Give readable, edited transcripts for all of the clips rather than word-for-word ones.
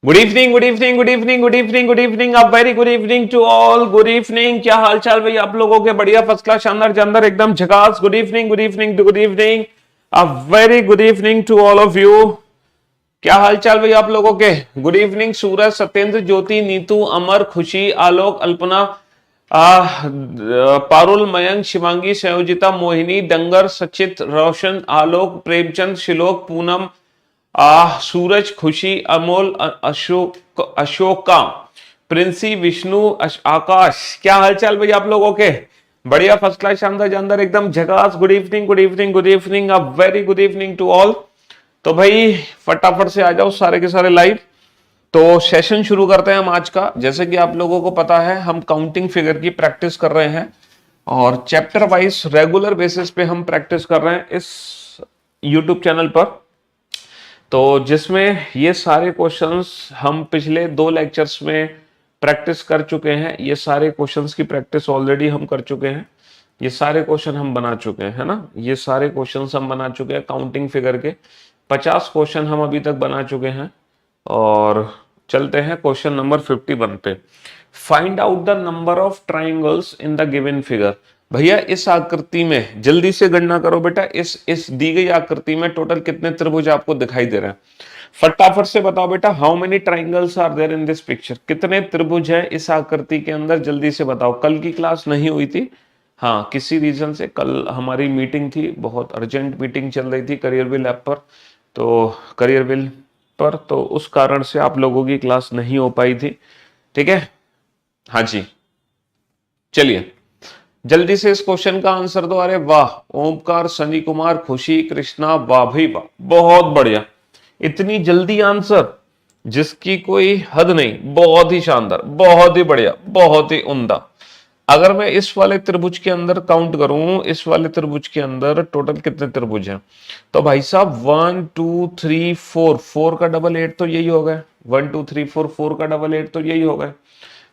Good evening, good evening, good evening, good evening, good evening, a very good evening to all. Good evening, क्या हालचाल भाई आप लोगों के? बढ़िया, फर्स्ट क्लास, शानदार, जानदार, एकदम झकास। Good evening, good evening, good evening, a very good evening to all of you. क्या हालचाल भाई आप लोगों के? गुड इवनिंग सूरज, सत्येंद्र, ज्योति, नीतू, अमर, खुशी, आलोक, अल्पना, पारुल, मयंक, शिवांगी, संयोजिता, मोहिनी, डंगर, सचित, रोशन, आलोक, प्रेमचंद, शिलोक, पूनम, सूरज, खुशी, अमोल, अशोक, अशोका, प्रिंसी, विष्णु, आकाश। क्या हालचाल भाई आप लोगों के? बढ़िया, फर्स्ट क्लास, शानदार, जानदार, एकदम झकास। Good evening, good evening, good evening, a very good evening to all. तो भाई फटाफट से आ जाओ सारे के सारे लाइव। तो सेशन शुरू करते हैं हम आज का। जैसे कि आप लोगों को पता है, हम काउंटिंग फिगर की प्रैक्टिस कर रहे हैं और चैप्टर वाइज रेगुलर बेसिस पे हम प्रैक्टिस कर रहे हैं इस यूट्यूब चैनल पर। तो जिसमें ये सारे क्वेश्चंस हम पिछले 2 लेक्चर्स में प्रैक्टिस कर चुके हैं। ये सारे क्वेश्चंस की प्रैक्टिस ऑलरेडी हम कर चुके हैं। ये सारे क्वेश्चन हम बना चुके हैं, है ना। ये सारे क्वेश्चंस हम बना चुके हैं काउंटिंग फिगर के। 50 क्वेश्चन हम अभी तक बना चुके हैं। और चलते हैं क्वेश्चन नंबर 51 पे। Find out the number of triangles in the given figure. भैया इस आकृति में जल्दी से गणना करो बेटा। इस दी गई आकृति में टोटल कितने त्रिभुज आपको दिखाई दे रहे हैं? फटाफट से बताओ बेटा, how many triangles are there in this picture? कितने त्रिभुज है इस आकृति के अंदर? जल्दी से बताओ। कल की क्लास नहीं हुई थी, हाँ किसी रीजन से। कल हमारी मीटिंग थी, बहुत अर्जेंट मीटिंग चल रही थी करियरविल ऐप पर, तो करियरविल पर, तो उस कारण से आप लोगों की क्लास नहीं हो पाई थी। ठीक है, हाँ जी। चलिए जल्दी से इस क्वेश्चन का आंसर दो। अरे वाह, ओमकार, सनी कुमार, खुशी, कृष्णा, वाह भाई वाह, बहुत बढ़िया। इतनी जल्दी आंसर, जिसकी कोई हद नहीं। बहुत ही शानदार, बहुत ही बढ़िया, बहुत ही उम्दा। अगर मैं इस वाले त्रिभुज के अंदर काउंट करूं, इस वाले त्रिभुज के अंदर टोटल कितने त्रिभुज हैं? तो भाई साहब 1 2 3 4, 4 का डबल 8 तो यही हो गए। 1 2 3 4, 4 का डबल 8 तो यही हो गए,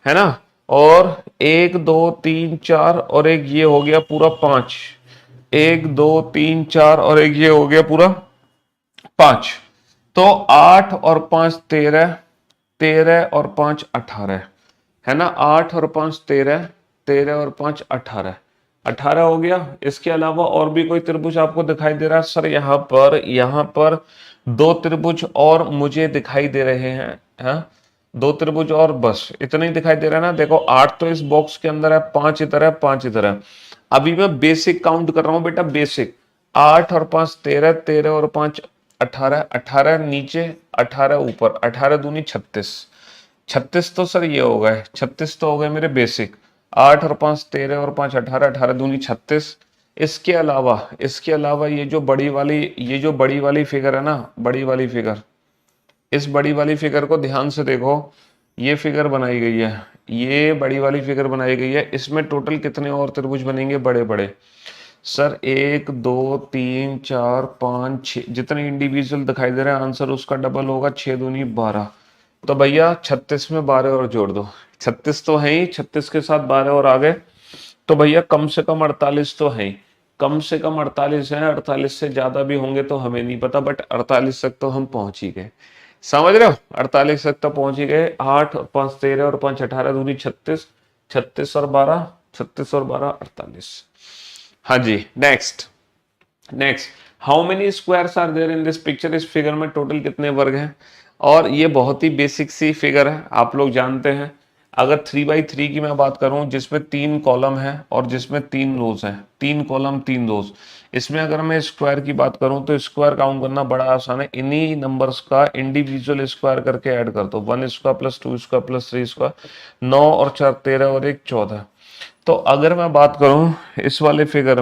है ना। और 1 2 3 4 और एक ये हो गया पूरा 5। 1 2 3 4 और एक ये हो गया पूरा 5। तो 8 और 5 13, 13 और 5 18, है ना। 8 और 5 13, 13 और 5 18, 18 हो गया। इसके अलावा और भी कोई त्रिभुज आपको दिखाई दे रहा है? सर यहाँ पर 2 त्रिभुज और मुझे दिखाई दे रहे हैं, हाँ 2 त्रिभुज और, बस इतना ही दिखाई दे रहा है ना। देखो 8 तो इस बॉक्स के अंदर है, 5 इधर है, 5 इधर है। अभी मैं बेसिक काउंट कर रहा हूं बेटा, बेसिक। 8 और 5 13, 13 और 5 18, 18 नीचे, 18 ऊपर, 18 दूनी 36, 36 तो सर ये हो गए, 36 तो हो गए मेरे बेसिक। 8 और 5 13 और 5 18, 18 दूनी 36। इसके अलावा ये जो बड़ी वाली फिगर है ना, बड़ी वाली फिगर, इस बड़ी वाली फिगर को ध्यान से देखो। ये फिगर बनाई गई है, ये बड़ी वाली फिगर बनाई गई है। इसमें टोटल कितने और त्रिभुज बनेंगे बड़े बड़े? सर 1 2 3 4 5 6, जितने इंडिविजुअल दिखाई दे रहे हैं आंसर उसका डबल होगा। 6 दूनी 12। तो भैया 36 में 12 और जोड़ दो। 36 तो है ही, 36 के साथ 12 और आ गए, तो भैया कम से कम 48 तो है ही। कम से कम 48 है, 48 से ज्यादा भी होंगे तो हमें नहीं पता, बट 48 तक तो हम पहुंच ही गए। समझ रहे हो? 48 तक तो पहुंच ही गए। 8 और 5 13 और 5 18 दूनी 36, 36 और 12, 36 और 12 48। हाँ जी, next next. How many squares are there in this picture? इस फिगर में टोटल कितने वर्ग हैं? और ये बहुत ही बेसिक सी फिगर है, आप लोग जानते हैं। अगर 3x3 की मैं बात करूं, जिसमें 3 कॉलम है और जिसमें 3 रोज हैं, 3 कॉलम 3 रोज, इसमें अगर मैं स्क्वायर की बात करूं तो स्क्वायर काउंट करना बड़ा आसान है। इन्हीं नंबर्स का इंडिविजुअल स्क्वायर करके ऐड कर दो। 1 square plus 2 square plus 3 square, 9 और 4 13 और 1 14। तो अगर मैं बात करूं इस वाले फिगर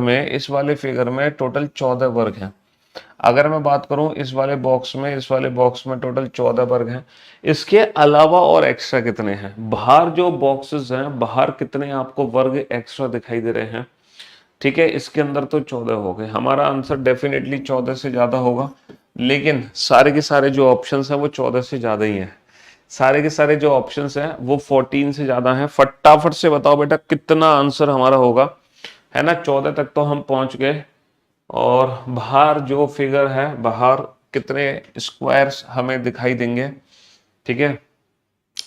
में टोटल 14 वर्ग हैं। अगर मैं बात करूं इस वाले बॉक्स में टोटल 14 वर्ग हैं। इसके अलावा और एक्स्ट्रा कितने हैं? बाहर जो बॉक्सेस हैं, बाहर कितने आपको वर्ग एक्स्ट्रा दिखाई दे रहे हैं? ठीक है, इसके अंदर तो 14 हो गए। हमारा आंसर डेफिनेटली 14 से ज्यादा होगा, लेकिन सारे के सारे जो ऑप्शंस हैं वो 14 से ज्यादा ही हैं। सारे के सारे जो ऑप्शंस हैं वो 14 से ज्यादा हैं। फटाफट से बताओ बेटा कितना आंसर हमारा होगा, है ना। 14 तक तो हम पहुंच गए। और बाहर जो फिगर है, बाहर कितने स्क्वायर्स हमें दिखाई देंगे? ठीक है,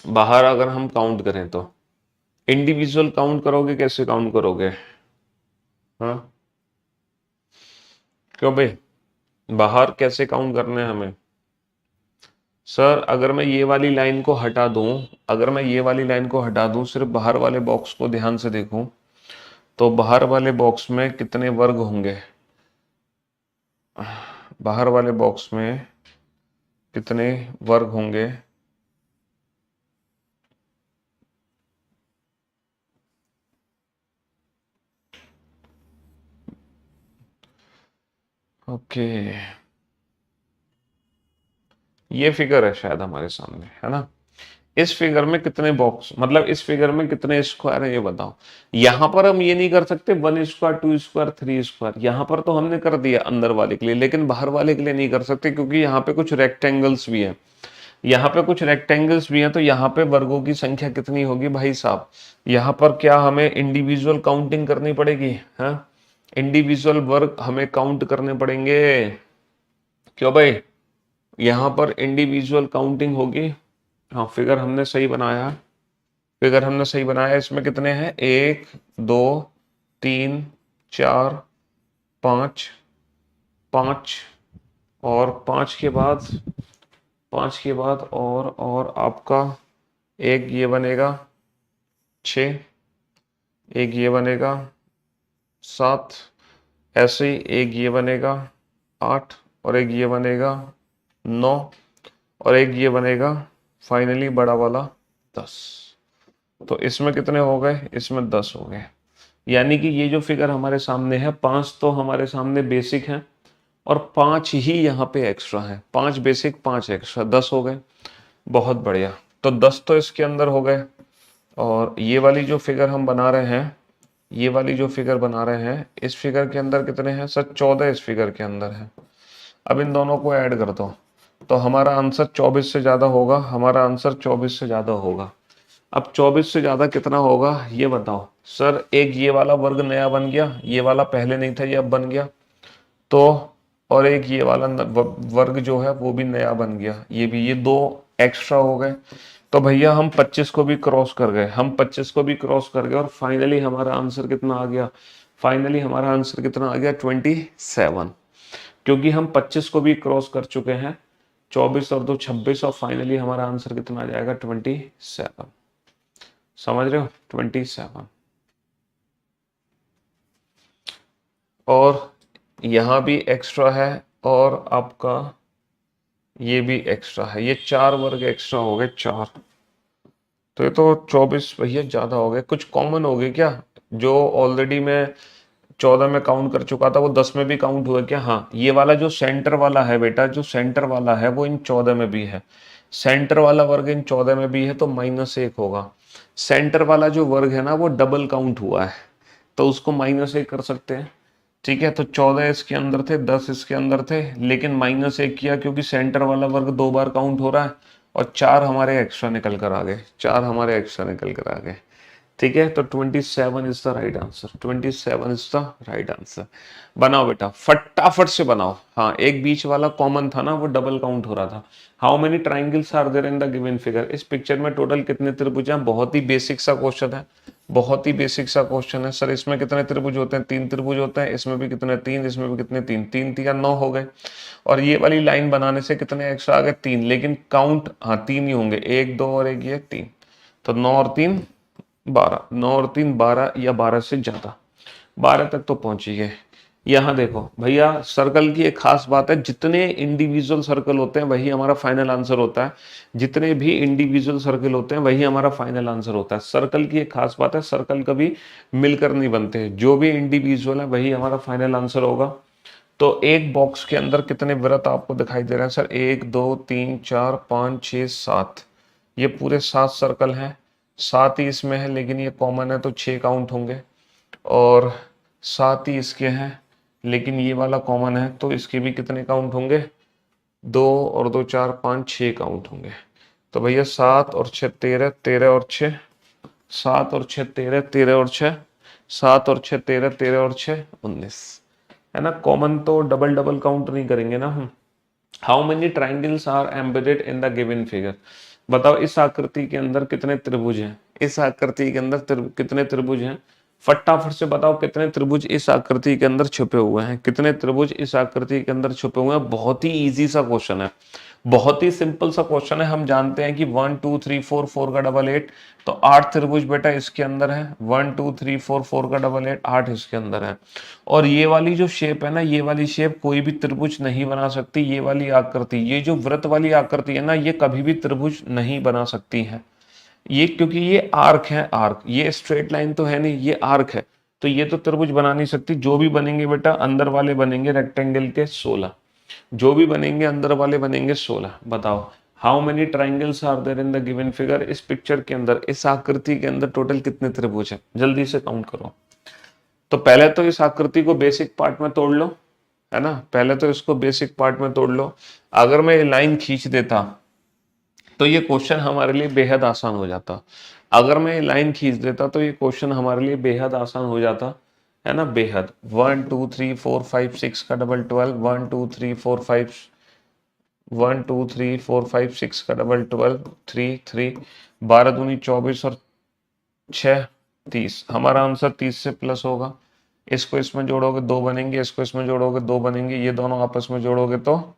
बाहर अगर हम काउंट करें तो इंडिविजुअल काउंट करोगे, कैसे काउंट करोगे? हाँ, क्यों भाई, बाहर कैसे काउंट करने हैं हमें? सर अगर मैं ये वाली लाइन को हटा दूं, अगर मैं ये वाली लाइन को हटा दूं, सिर्फ बाहर वाले बॉक्स को ध्यान से देखूं, तो बाहर वाले बॉक्स में कितने वर्ग होंगे? बाहर वाले बॉक्स में कितने वर्ग होंगे? ओके, ये फिगर है शायद हमारे सामने, है ना? इस फिगर में कितने बॉक्स, मतलब इस फिगर में कितने स्क्वायर है ये बताओ। यहां पर हम ये नहीं कर सकते 1 स्क्वायर, 2 स्क्वायर, 3 स्क्वायर, यहां पर तो हमने कर दिया अंदर वाले के लिए, लेकिन बाहर वाले के लिए नहीं कर सकते, क्योंकि यहाँ पे कुछ रेक्टेंगल्स भी हैं। यहाँ पे कुछ रेक्टेंगल्स भी हैं, तो यहाँ पे वर्गों की संख्या कितनी होगी भाई साहब? यहाँ पर क्या हमें इंडिविजुअल काउंटिंग करनी पड़ेगी? हाँ, इंडिविजुअल वर्ग हमें काउंट करने पड़ेंगे। क्यों भाई, यहाँ पर इंडिविजुअल काउंटिंग होगी। हाँ, फिगर हमने सही बनाया, फिगर हमने सही बनाया। इसमें कितने हैं? 1 2 3 4 5, 5 और 5 के बाद, 5 के बाद और आपका एक ये बनेगा 6, एक ये बनेगा 7, ऐसे ही एक ये बनेगा 8, और एक ये बनेगा 9, और एक ये बनेगा फाइनली बड़ा वाला 10। तो इसमें कितने हो गए? इसमें 10 हो गए। यानी कि ये जो फिगर हमारे सामने है, 5 तो हमारे सामने बेसिक हैं और 5 ही यहाँ पे एक्स्ट्रा हैं। 5 बेसिक, 5 एक्स्ट्रा, 10 हो गए। बहुत बढ़िया, तो 10 तो इसके अंदर हो गए। और ये वाली जो फिगर हम बना रहे हैं, ये वाली जो फिगर बना रहे हैं, इस फिगर के अंदर कितने हैं सर? 14 इस फिगर के अंदर है। अब इन दोनों को ऐड कर दो, तो हमारा आंसर 24 से ज़्यादा होगा। हमारा आंसर 24 से ज़्यादा होगा। अब 24 से ज़्यादा कितना होगा ये बताओ। सर एक ये वाला वर्ग नया बन गया, ये वाला पहले नहीं था, ये अब बन गया। तो और एक ये वाला वर्ग जो है वो भी नया बन गया, ये भी, ये 2 एक्स्ट्रा हो गए। तो भैया हम 25 को भी क्रॉस कर गए, हम 25 को भी क्रॉस कर गए, और फाइनली हमारा आंसर कितना आ गया? फाइनली हमारा आंसर कितना आ गया? 27। क्योंकि हम 25 को भी क्रॉस कर चुके हैं। 24 और 2 26, और फाइनली हमारा आंसर कितना आ जाएगा? 27। समझ रहे हो? 27। और यहाँ भी एक्स्ट्रा है, और आपका ये भी एक्स्ट्रा है, ये 4 वर्ग एक्स्ट्रा हो गए, 4। तो ये तो 24 भैया ज्यादा हो गए। कुछ कॉमन हो गए क्या? जो ऑलरेडी मैं 14 में काउंट कर चुका था वो 10 में भी काउंट हुआ क्या? हाँ, ये वाला जो सेंटर वाला है बेटा, जो सेंटर वाला है वो इन 14 में भी है। सेंटर वाला वर्ग इन 14 में भी है, तो -1 होगा। सेंटर वाला जो वर्ग है ना वो डबल काउंट हुआ है, तो उसको -1 कर सकते हैं। ठीक है, तो 14 इसके अंदर थे, 10 इसके अंदर थे, लेकिन -1 किया क्योंकि सेंटर वाला वर्ग 2 बार काउंट हो रहा है, और 4 हमारे एक्स्ट्रा निकल कर आ गए, 4 हमारे एक्स्ट्रा निकल कर आ गए। ठीक है, तो 27 is the right answer. 27 is the right answer. बनाओ बेटा, फटाफट से बनाओ। हाँ, एक बीच वाला कॉमन था ना, वो डबल काउंट हो रहा था। How many triangles are there in the given figure? इस पिक्चर में टोटल कितने त्रिभुज हैं? बहुत ही बेसिक सा क्वेश्चन है, बहुत ही बेसिक सा क्वेश्चन है। सर इसमें कितने त्रिभुज होते हैं? 3 त्रिभुज होते हैं। इसमें भी कितने? 3। इसमें भी कितने? 3। 3 3 9 हो गए। और ये वाली लाइन बनाने से कितने एक्स्ट्रा आ गए? 3। लेकिन काउंट, हाँ 3 ही होंगे, 1 2 और एक ये 3। तो 9 और 3 12, 9 और 3 12, या 12 से ज्यादा, 12 तक तो पहुंच ही गए। यहाँ देखो भैया, सर्कल की एक खास बात है, जितने इंडिविजुअल सर्कल होते हैं वही हमारा फाइनल आंसर होता है। जितने भी इंडिविजुअल सर्कल होते हैं वही हमारा फाइनल आंसर होता है। सर्कल की एक खास बात है, सर्कल कभी मिलकर नहीं बनते, जो भी इंडिविजुअल है वही हमारा फाइनल आंसर होगा। तो एक बॉक्स के अंदर कितने वृत्त आपको दिखाई दे रहे हैं? सर 1 2 3 4 5 6 7, ये पूरे 7 सर्कल हैं। 7 ही इसमें है, लेकिन ये कॉमन है तो 6 काउंट होंगे, और 7 ही इसके हैं, लेकिन ये वाला कॉमन है तो इसके भी कितने काउंट होंगे? 2 और 2 4 5 6 काउंट होंगे। तो भैया 7 और 6 13, 13 और 6 7 और 6 13, 13 और 6 7 और 6 13, 13 और 6 19, है ना? कॉमन तो डबल डबल काउंट नहीं करेंगे ना हम। How many triangles are embedded in the given figure? बताओ इस आकृति के अंदर कितने त्रिभुज हैं? इस आकृति के अंदर कितने त्रिभुज हैं? फटाफट से बताओ कितने त्रिभुज इस आकृति के अंदर छुपे हुए हैं? कितने त्रिभुज इस आकृति के अंदर छुपे हुए हैं? बहुत ही इजी सा क्वेश्चन है, बहुत ही सिंपल सा क्वेश्चन है। हम जानते हैं कि 1 2 3 4, 4 का डबल 8, तो 8 त्रिभुज बेटा इसके अंदर है। 1 2 3 4, 4 का डबल 8, 8 इसके अंदर है। और ये वाली जो शेप है ना, ये वाली शेप कोई भी त्रिभुज नहीं बना सकती। ये वाली आकृति, ये जो वृत्त वाली आकृति है ना, ये कभी भी त्रिभुज नहीं बना सकती है। ये क्योंकि ये आर्क है, आर्क, ये स्ट्रेट लाइन तो है नहीं, ये आर्क है, तो ये तो त्रिभुज बना नहीं सकती। जो भी बनेंगे बेटा अंदर वाले बनेंगे रेक्टेंगल के 16, जो भी बनेंगे अंदर वाले बनेंगे 16। बताओ how many triangles are there in the given figure? इस पिक्चर के अंदर, इस आकृति के अंदर टोटल कितने त्रिभुज हैं? जल्दी से काउंट करो। तो पहले तो इस आकृति को बेसिक पार्ट में तोड़ लो, है ना, पहले तो इसको बेसिक पार्ट में तोड़ लो। अगर मैं ये लाइन खींच देता तो ये क्वेश्चन हमारे लिए बेहद आसान हो जाता। अगर मैं ये लाइन खींच देता तो ये क्वेश्चन हमारे लिए बेहद आसान हो जाता, है ना, बेहद। 1 2 3 4 5 6 का डबल 12, 1 2 3 4 5 का डबल 12, 3 3, 12 दूनी 24 और 6 30। हमारा आंसर 30 से प्लस होगा। इसको इसमें जोड़ोगे 2 बनेंगे, इसको इसमें जोड़ोगे 2 बनेंगे, ये दोनों आपस में जोड़ोगे तो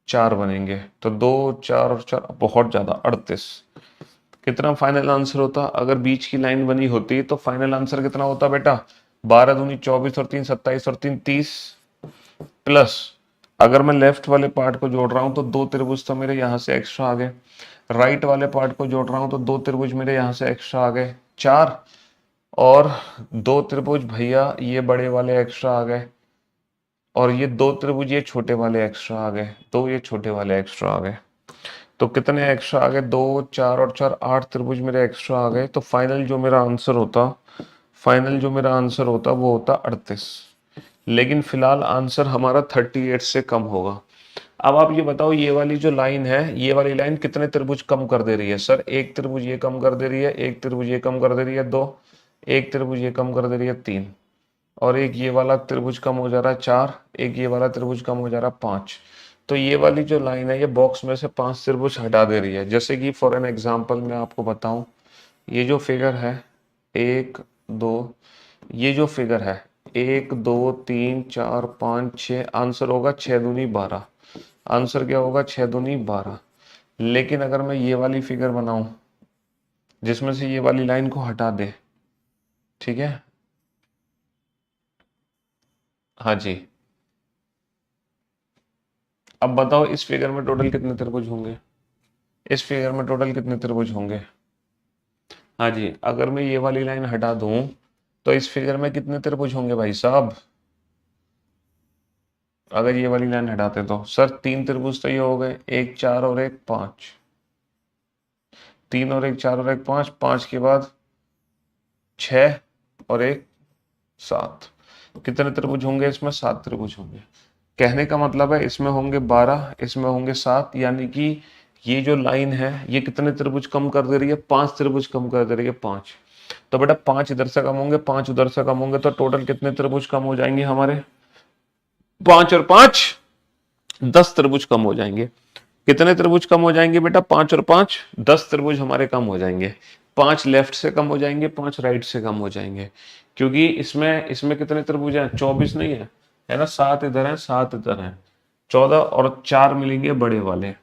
4 बनेंगे। तो 2 4 और 4 बहुत ज्यादा 38। कितना फाइनल आंसर होता? अगर बीच की लाइन बनी होती तो फाइनल आंसर कितना होता बेटा? 12 दूनी 24 और 3 27 और 3 30, प्लस अगर मैं लेफ्ट वाले पार्ट को जोड़ रहा हूं तो 2 त्रिभुज तो मेरे यहाँ से एक्स्ट्रा आ गए। राइट वाले पार्ट को जोड़ रहा हूं तो 2 त्रिभुज मेरे यहाँ से एक्स्ट्रा आ गए, 4। और 2 त्रिभुज भैया ये बड़े वाले एक्स्ट्रा आ गए, और ये 2 त्रिभुज ये छोटे वाले एक्स्ट्रा आ गए, 2 ये छोटे वाले एक्स्ट्रा आ गए। तो कितने एक्स्ट्रा आ गए? 2 4 और 4 8 त्रिभुज मेरे एक्स्ट्रा आ गए। तो फाइनल जो मेरा आंसर होता, फाइनल जो मेरा आंसर होता वो होता 38। लेकिन फिलहाल आंसर हमारा 38 से कम होगा। अब आप ये बताओ, ये वाली जो लाइन है, ये वाली लाइन कितने त्रिभुज कम कर दे रही है? सर एक त्रिभुज ये कम कर दे रही है, एक त्रिभुज ये कम कर दे रही है 2, एक त्रिभुज ये कम कर दे रही है 3, और एक ये वाला त्रिभुज कम हो जा रहा है 4, एक ये वाला त्रिभुज कम हो जा रहा है 5। तो ये वाली जो लाइन है ये बॉक्स में से 5 त्रिभुज हटा दे रही है। जैसे कि फॉर एन एग्जांपल मैं आपको बताऊं, ये जो फिगर है 1 2, ये जो फिगर है 1 2 3 4 5 6, आंसर होगा 6 दूनी 12। आंसर क्या होगा? 6 दूनी 12। लेकिन अगर मैं ये वाली फिगर बनाऊं जिसमें से ये वाली लाइन को हटा दे, ठीक है, हाँ जी, अब बताओ इस फिगर में टोटल कितने त्रिभुज होंगे? इस फिगर में टोटल कितने त्रिभुज होंगे? हाँ जी, अगर मैं ये वाली लाइन हटा दूं तो इस फिगर में कितने त्रिभुज होंगे भाई साहब? अगर ये वाली लाइन हटाते तो सर 3 त्रिभुज तो ये हो गए, 1 4 और 1 5, 3 और 1 4 और 1 5, 5 के बाद 6 और 1 7। कितने त्रिभुज होंगे इसमें? 7 त्रिभुज होंगे। कहने का मतलब है इसमें होंगे 12, इसमें होंगे 7, यानी कि ये जो लाइन है ये कितने त्रिभुज कम कर दे रही है? 5 त्रिभुज कम कर दे रही है, 5। तो बेटा 5 इधर से कम होंगे, 5 उधर से कम होंगे, तो टोटल कितने त्रिभुज कम हो जाएंगे हमारे? 5 और 5 10 त्रिभुज कम हो जाएंगे। कितने त्रिभुज कम हो जाएंगे बेटा? 5 और 5 10 त्रिभुज हमारे कम हो जाएंगे। 5 लेफ्ट से कम हो जाएंगे, 5 राइट से कम हो जाएंगे, क्योंकि इसमें इसमें कितने त्रिभुज हैं? 24 नहीं है, है ना, 7 इधर है, 7 इधर है, 14 और 4 मिलेंगे बड़े वाले,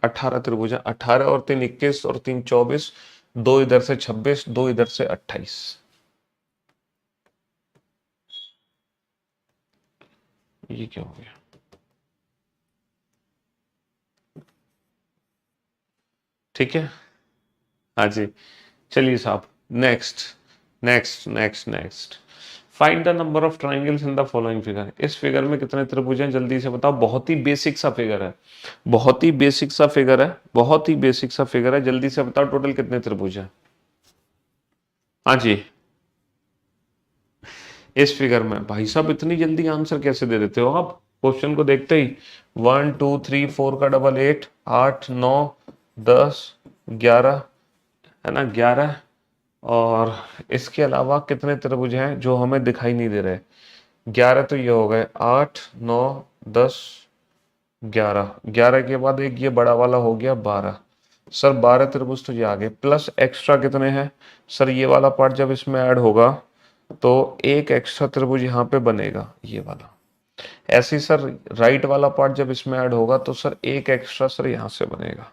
18 त्रिभुज है। 18 और 3 21 और 3 24, 2 इधर से 26, 2 इधर से 28। ये क्या हो गया? ठीक है, हाँ जी, चलिए साहब, next next next next. Find the number of triangles in the following figure. इस फिगर में कितने त्रिभुज हैं? जल्दी से बताओ। बहुत ही बेसिक सा फिगर है, बहुत ही बेसिक सा फिगर है, बहुत ही बेसिक सा फिगर है। जल्दी से बताओ टोटल कितने त्रिभुज हैं? हाँ जी, इस फिगर में भाई साहब इतनी जल्दी आंसर कैसे दे देते हो आप? क्वेश्चन को देखते ही 1 2 3 4 का डबल 8, 8 9 10 11, है ना, 11। और इसके अलावा कितने त्रिभुज हैं जो हमें दिखाई नहीं दे रहे? 11 तो ये हो गए, 8 9 10 11, 11 के बाद एक ये बड़ा वाला हो गया 12, सर 12 त्रिभुज तो ये आ गए, प्लस एक्स्ट्रा कितने हैं सर, ये वाला पार्ट जब इसमें ऐड होगा तो एक एक्स्ट्रा त्रिभुज यहाँ पे बनेगा ये वाला। ऐसे ही सर राइट वाला पार्ट जब इसमें ऐड होगा तो सर एक एक्स्ट्रा सर यहाँ से बनेगा,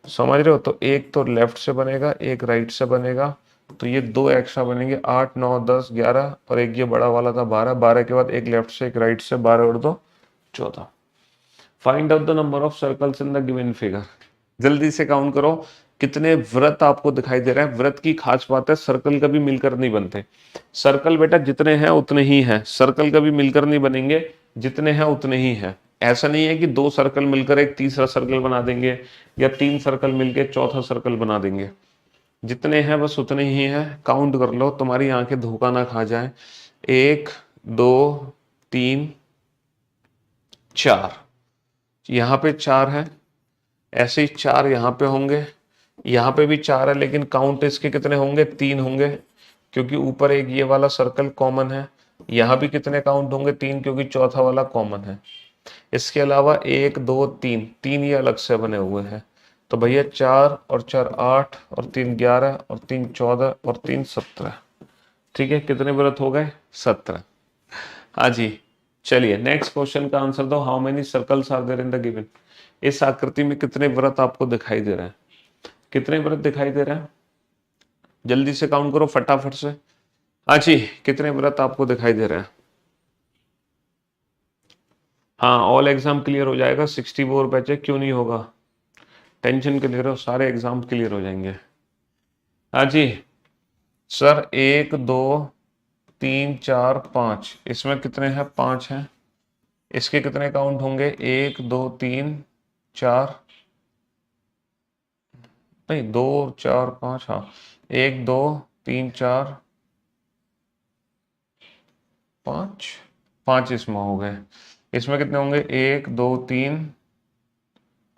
समझ रहे हो। तो एक तो लेफ्ट से बनेगा, एक राइट से बनेगा, तो ये दो एक्स्ट्रा बनेंगे, 8 9 10 11, और एक ये बड़ा वाला था 12, 12 के बाद एक लेफ्ट से एक राइट से, 12 और 2 14। Find out the number of circles in the given figure. जल्दी से काउंट करो कितने वृत्त आपको दिखाई दे रहे हैं। वृत्त की खास बात है सर्कल कभी मिलकर नहीं बनते। सर्कल बेटा जितने हैं उतने ही हैं, सर्कल कभी मिलकर नहीं बनेंगे, जितने हैं उतने ही हैं। ऐसा नहीं है कि दो सर्कल मिलकर एक तीसरा सर्कल बना देंगे या तीन सर्कल मिलकर चौथा सर्कल बना देंगे। जितने हैं बस उतने ही हैं। काउंट कर लो, तुम्हारी आंखें धोखा ना खा जाए। 1 2 3 4, यहाँ पे 4 है, ऐसे ही 4 यहाँ पे होंगे, यहाँ पे भी 4 है, लेकिन काउंट इसके कितने होंगे, 3 होंगे, क्योंकि ऊपर एक ये वाला सर्कल कॉमन है। यहाँ भी कितने काउंट होंगे, 3, क्योंकि चौथा वाला कॉमन है। इसके अलावा 1 2 3, 3 ये अलग से बने हुए हैं। तो भैया 4 और 4 8 और 3 11 और 3 14 और 3 17। ठीक है, कितने व्रत हो गए, 17। हाँ जी, चलिए नेक्स्ट क्वेश्चन का आंसर दो। How many circles are there in the given. इस आकृति में कितने व्रत आपको दिखाई दे रहे हैं, कितने व्रत दिखाई दे रहे हैं, जल्दी से काउंट करो फटाफट से। हाँ जी, कितने व्रत आपको दिखाई दे रहे हैं। हाँ, ऑल एग्जाम क्लियर हो जाएगा, 64 बैचे, क्यों नहीं होगा, टेंशन क्लियर हो, सारे एग्जाम क्लियर हो जाएंगे। हाँ जी सर, 1 2 3 4 5, इसमें कितने हैं, 5 हैं। इसके कितने काउंट होंगे, 1 2 3 4, नहीं 2 4 5, हाँ 1 2 3 4 5, 5 इसमें हो गए। इसमें कितने होंगे, 1 2 3,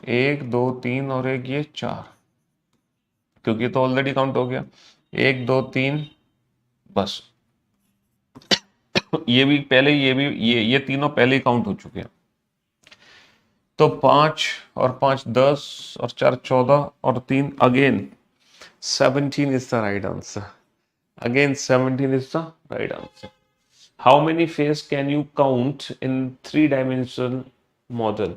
1 2 3 और एक ये 4, क्योंकि तो ऑलरेडी काउंट हो गया। 1 2 3, बस ये भी पहले, ये भी, ये तीनों पहले ही काउंट हो चुके हैं। तो 5 और 5 10 और 4 14 और 3 again 17 is the right answer. Again 17 is the right answer. How many face can you count in 3 dimension model.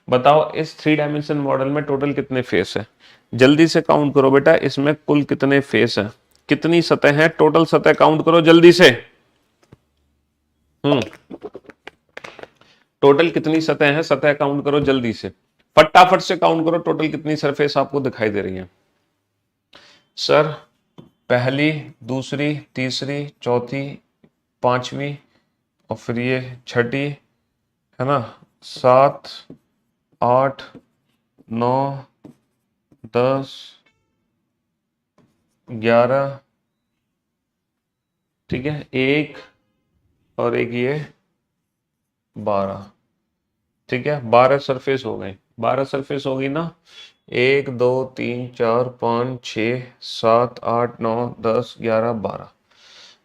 बताओ इस 3 डायमेंशन मॉडल में टोटल कितने फेस है, जल्दी से काउंट करो बेटा। इसमें कुल कितने फेस है, कितनी सतह है, टोटल सतह काउंट करो जल्दी से। टोटल कितनी सतह है, सतह काउंट करो जल्दी से, फटाफट से काउंट करो। टोटल कितनी सरफेस आपको दिखाई दे रही है सर, पहली दूसरी तीसरी चौथी पांचवी और फिर ये छठी, है ना, 7 8 9 10 11, ठीक है, एक और एक ये 12, ठीक है, 12 सरफेस हो गई, 12 सरफेस हो गई ना। 1 2 3 4 5 6 7 8 9 10 11 12,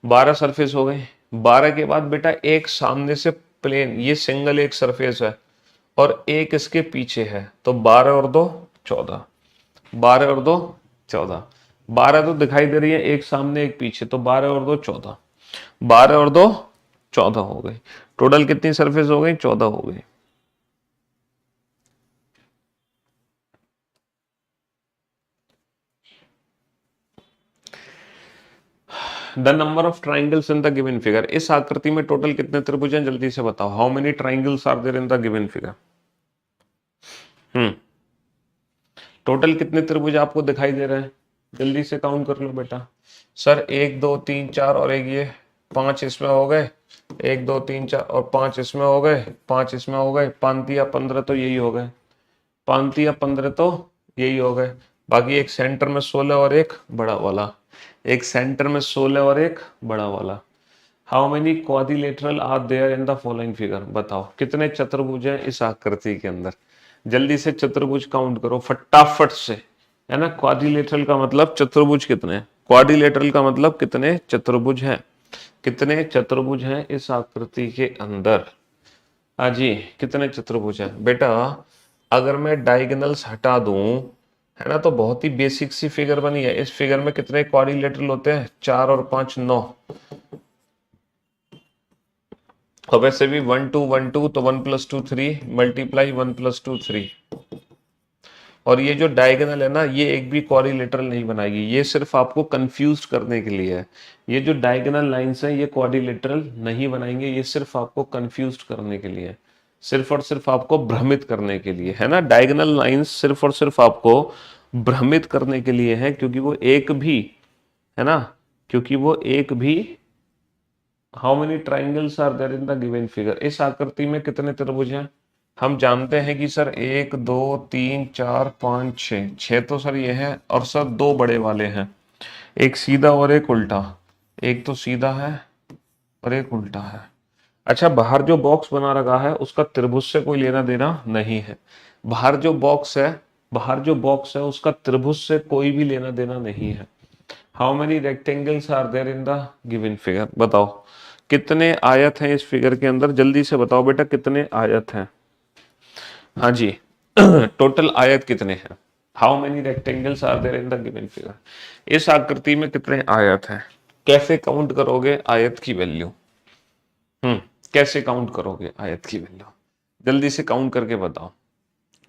12 सरफेस हो गई। 12 के बाद बेटा एक सामने से प्लेन, ये सिंगल एक सरफेस है और एक इसके पीछे है, तो 12 और 2 14, 12 और 2 14, 12 तो दिखाई दे रही है, एक सामने एक पीछे, तो 12 और 2 14, 12 और 2 14 हो गई। टोटल कितनी सरफेस हो गई, 14 हो गई। The number of triangles in the given figure. इस आकृति में टोटल कितने त्रिभुज हैं, जल्दी से बताओ। How many triangles are there in the given figure. Total कितने त्रिभुज आपको दिखाई दे रहे हैं, जल्दी से काउंट कर लो बेटा। सर 1 2 3 4 और एक ये 5 इसमें हो गए, 1 2 3 4 और 5 इसमें हो गए, 5 इसमें हो गए, 5 या 15 तो यही हो गए, 5 या 15 तो यही हो गए। बाकी एक सेंटर में 16 और एक बड़ा वाला, एक सेंटर में 16 और एक बड़ा वाला। How many quadrilateral are there in the following figure. बताओ कितने चतुर्भुज हैं इस आकृति के अंदर, जल्दी से चतुर्भुज काउंट करो फटाफट से, है ना। क्वाड्रिलेटरल का मतलब चतुर्भुज कितने, क्वाड्रिलेटरल का मतलब कितने चतुर्भुज हैं, कितने चतुर्भुज हैं इस आकृति के अंदर। जी कितने चतुर्भुज हैं बेटा। अगर मैं डायगोनल्स हटा दूं, है ना। तो बहुत ही बेसिक सी फिगर बनी है। इस फिगर में कितने क्वाड्रिलेटरल होते हैं? 4 और 5 9। और वैसे भी 1 2 1 2, तो 1 + 2 3 मल्टीप्लाई 1 + 2 3। और ये जो डायगोनल है ना, ये एक भी क्वाड्रिलेटरल नहीं बनाएगी, ये सिर्फ आपको कंफ्यूज करने के लिए है। ये जो डायगोनल लाइंस हैं ये क्वाड्रिलेटरल नहीं बनाएंगे, ये सिर्फ आपको कंफ्यूज करने के लिए, सिर्फ और सिर्फ आपको भ्रमित करने के लिए, है ना। डायगोनल लाइंस सिर्फ और सिर्फ आपको भ्रमित करने के लिए है, क्योंकि वो एक भी, है ना, क्योंकि वो एक भी how many triangles are there in the given figure, इस आकृति में कितने त्रिभुज हैं? हम जानते हैं कि सर 1 2 3 4 5 6, 6 तो सर ये है, और सर दो बड़े वाले हैं, एक सीधा और एक उल्टा। एक तो सीधा है और एक उल्टा है। अच्छा, बाहर जो बॉक्स बना रखा है उसका त्रिभुज से कोई लेना देना नहीं है। बाहर जो बॉक्स है, बाहर जो बॉक्स है उसका त्रिभुज से कोई भी लेना देना नहीं है। How many rectangles are there in the given figure, बताओ कितने आयत हैं इस फिगर के अंदर? जल्दी से बताओ बेटा कितने आयत हैं। हाँ जी टोटल आयत कितने हैं? How many rectangles are there in the given figure, इस आकृति में कितने आयत हैं? कैसे काउंट करोगे आयत की वैल्यू? कैसे काउंट करोगे आयत की वैल्यू? जल्दी से काउंट करके बताओ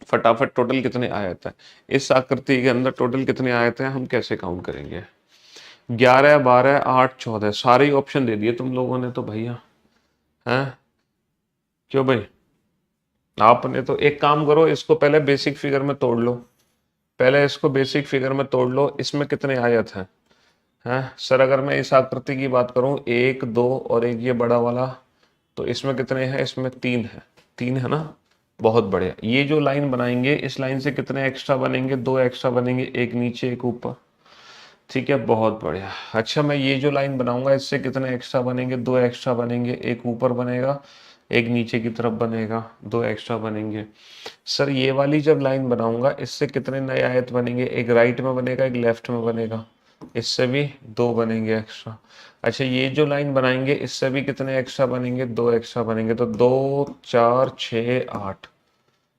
फटाफट, टोटल कितने आयत है इस आकृति के अंदर? टोटल कितने आयत हैं, हम कैसे काउंट करेंगे? 11 12 8 14, सारे ही ऑप्शन दे दिए तुम लोगों ने तो भैया, हैं? क्यों भाई? आपने तो एक काम करो, इसको पहले बेसिक फिगर में तोड़ लो, पहले इसको बेसिक फिगर में तोड़ लो, इसमें कितने आयत हैं? हैं सर, अगर मैं इस आकृति की बात करूं, 1 2 और एक ये बड़ा वाला, तो इसमें कितने हैं? इसमें 3 है, 3 है ना। बहुत बढ़िया। ये जो लाइन बनाएंगे, इस लाइन से कितने एक्स्ट्रा बनेंगे? 2 एक्स्ट्रा बनेंगे, एक नीचे एक ऊपर। ठीक है, बहुत बढ़िया। अच्छा, मैं ये जो लाइन बनाऊंगा इससे कितने एक्स्ट्रा बनेंगे? 2 एक्स्ट्रा बनेंगे, एक ऊपर बनेगा एक नीचे की तरफ बनेगा, 2 एक्स्ट्रा बनेंगे। सर ये वाली जब लाइन बनाऊंगा इससे कितने नए आयत बनेंगे? एक राइट में बनेगा, एक लेफ्ट में बनेगा, इससे भी 2 बनेंगे एक्स्ट्रा। अच्छा, ये जो लाइन बनाएंगे इससे भी कितने एक्स्ट्रा बनेंगे? 2 एक्स्ट्रा बनेंगे, तो 2 4 6 8,